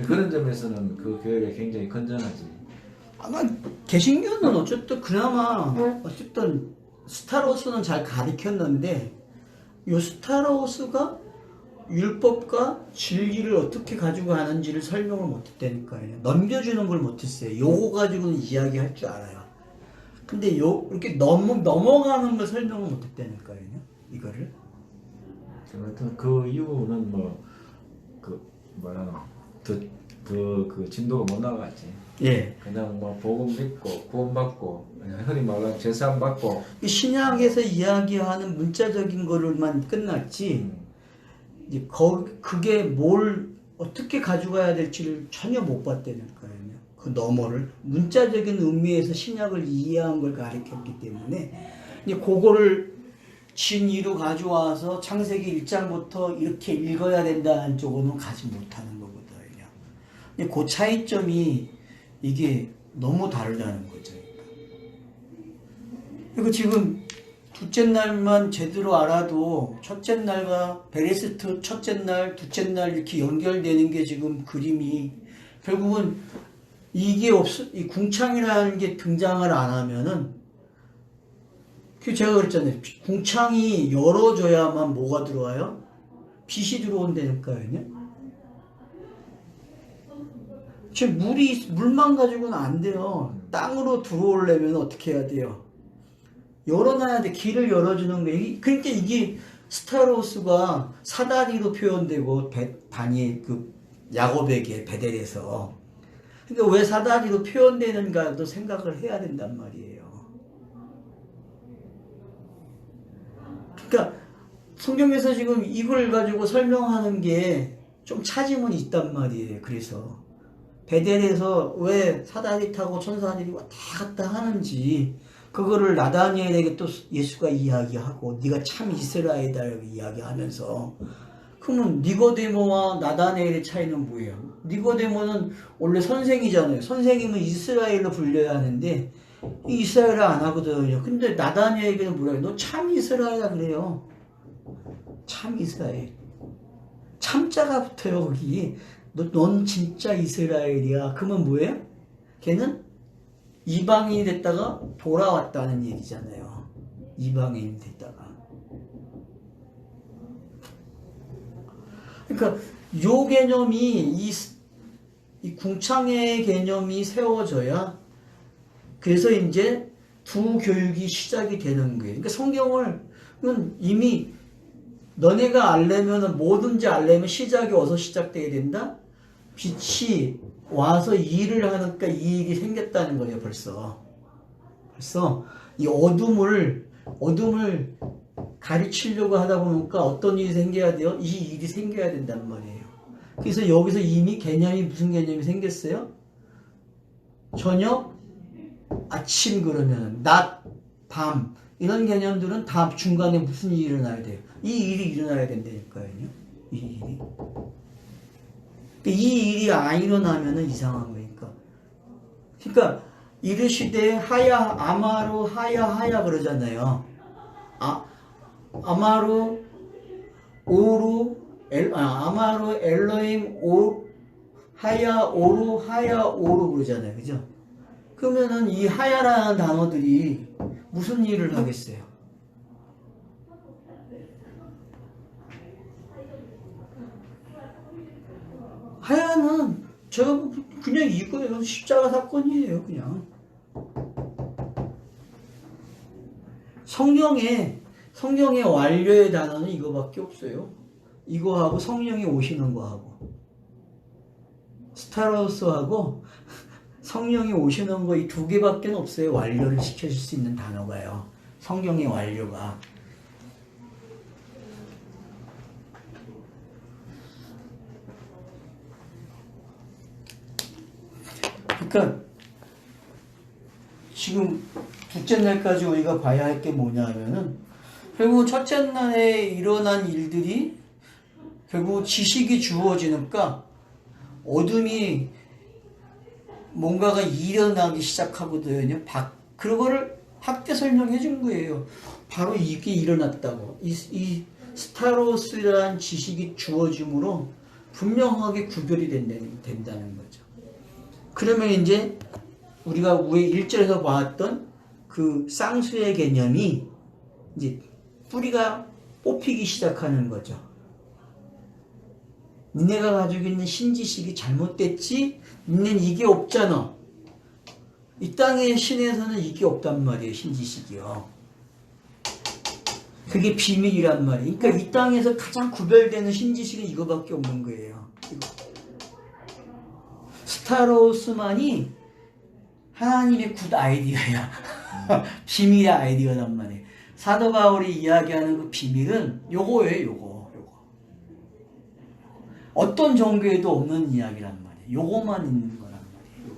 그런 점에서는 그 교회가 굉장히 건전하지. 아마 개신교는 어쨌든 그나마 어쨌든 스타로스는 잘 가르쳤는데 요 스타로스가 율법과 진리를 어떻게 가지고 가는지를 설명을 못했다니까요. 넘겨주는 걸 못했어요. 요거 가지고는 이야기할 줄 알아요. 근데 이렇게 넘어가는 걸 설명을 못했다니까요. 이거를. 아무튼 그 이유는 그 진도가 못 나갔지. 예. 그냥 복음 믿고 구원받고 그냥 흔히 말하면 재산 받고 신약에서 이야기하는 문자적인 거로만 끝났지. 이제 그게 뭘 어떻게 가져가야 될지를 전혀 못 봤다니까요. 그 너머를 문자적인 의미에서 신약을 이해한 걸 가르쳤기 때문에 이제 그거를 진의로 가져와서 창세기 1장부터 이렇게 읽어야 된다는 쪽으로는 가지 못하는 거거든요. 그 차이점이 이게 너무 다르다는 거죠. 그리고 지금 둘째 날만 제대로 알아도 첫째 날과 베레스트 첫째 날, 둘째 날 이렇게 연결되는 게 지금 그림이 결국은 이게 이 궁창이라는 게 등장을 안 하면은 제가 그랬잖아요. 궁창이 열어줘야만 뭐가 들어와요? 빛이 들어온다니까요. 지금 물만 가지고는 안 돼요. 땅으로 들어오려면 어떻게 해야 돼요? 열어놔야 돼. 길을 열어주는 거예요. 그러니까 이게 스타로스가 사다리로 표현되고 다니엘 야곱에게 베델에서 그러니까 왜 사다리로 표현되는가도 생각을 해야 된단 말이에요. 그러니까 성경에서 지금 이걸 가지고 설명하는 게 좀 차짐은 있단 말이에요. 그래서 베델에서 왜 사다리 타고 천사들이 왔다 갔다 하는지 그거를 나다니엘에게 또 예수가 이야기하고 네가 참 이스라엘이다 이야기하면서 그러면 니고데모와 나다니엘의 차이는 뭐예요? 니고데모는 원래 선생이잖아요. 선생이면 이스라엘로 불려야 하는데 이스라엘을 안 하거든요. 근데 나다니엘에게는 뭐라 해요? 너 참 이스라엘이라 그래요. 참 이스라엘. 참자가 붙어요 거기. 넌 진짜 이스라엘이야. 그러면 뭐예요? 걔는 이방인이 됐다가 돌아왔다는 얘기잖아요. 이방인이 됐다가. 그러니까 요 개념이 이 궁창의 개념이 세워져야 그래서 이제 두 교육이 시작이 되는 거예요. 그러니까 성경을 이미 너네가 알려면 뭐든지 알려면 시작이 어디서 시작되게 된다? 빛이 와서 일을 하니까 이 일이 생겼다는 거예요. 벌써 이 어둠을 가르치려고 하다 보니까 어떤 일이 생겨야 돼요? 이 일이 생겨야 된단 말이에요. 그래서 여기서 이미 개념이 무슨 개념이 생겼어요? 저녁, 아침 그러면 낮, 밤 이런 개념들은 다 중간에 무슨 일이 일어나야 돼요? 이 일이 일어나야 된다니까요. 이 일이. 이 일이 안 일어나면은 이상한 거니까. 그러니까 이르시되 하야 아마로 하야 그러잖아요. 아마로 오루 아마로 엘로임 오 하야 오루 그러잖아요. 그죠? 그러면은 이 하야라는 단어들이 무슨 일을 하겠어요? 하야는 제가 그냥 이거예요. 십자가 사건이에요. 그냥. 성경의 완료의 단어는 이거밖에 없어요. 이거하고 성령이 오시는 거하고 스타로스하고 성령이 오시는 거 이 두 개밖에 없어요. 완료를 시켜줄 수 있는 단어가요. 성경의 완료가. 그러니까 지금 둘째 날까지 우리가 봐야 할 게 뭐냐 하면은 결국 첫째 날에 일어난 일들이 결국 지식이 주어지니까 어둠이 뭔가가 일어나기 시작하거든요. 그거를 학대 설명해 준 거예요. 바로 이게 일어났다고. 이 스타로스라는 지식이 주어짐으로 분명하게 구별이 된다는 거죠. 그러면 이제 우리가 위에 1절에서 봤던 그 쌍수의 개념이 이제 뿌리가 뽑히기 시작하는 거죠. 니네가 가지고 있는 신지식이 잘못됐지? 니네는 이게 없잖아. 이 땅의 신에서는 이게 없단 말이에요. 신지식이요. 그게 비밀이란 말이에요. 그러니까 이 땅에서 가장 구별되는 신지식은 이거밖에 없는 거예요. 스타로스만이 하나님의 굿 아이디어야. 비밀의 아이디어란 말이에요. 사도 바울이 이야기하는 그 비밀은 요거예요. 요거. 어떤 종교에도 없는 이야기란 말이에요. 요거만 있는 거란 말이에요.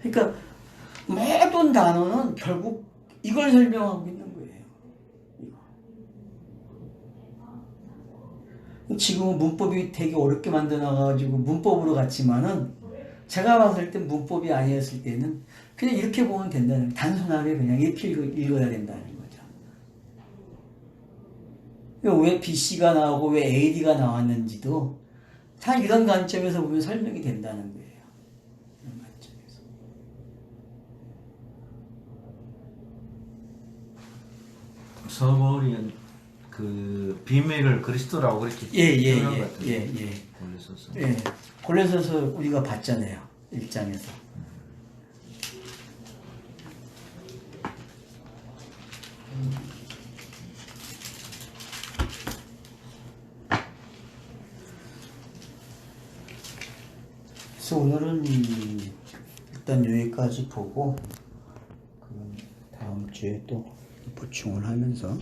그러니까 모든 단어는 결국 이걸 설명하고 있는 거예요. 지금은 문법이 되게 어렵게 만들어놔가지고 문법으로 갔지만은 제가 봤을 때 문법이 아니었을 때는 그냥 이렇게 보면 된다는 거예요. 단순하게 그냥 이렇게 읽어야 된다는 거죠. 왜 BC가 나오고 왜 AD가 나왔는지도 다 이런 관점에서 보면 설명이 된다는 거예요. 이런 관점에서. 서머리는 그 비밀을 그리스도라고 그렇게 표현한 것 같은데. 골로새서. 예. 골로새서 우리가 봤잖아요. 1장에서. 그래서 오늘은 일단 여기까지 보고 다음 주에 또 보충을 하면서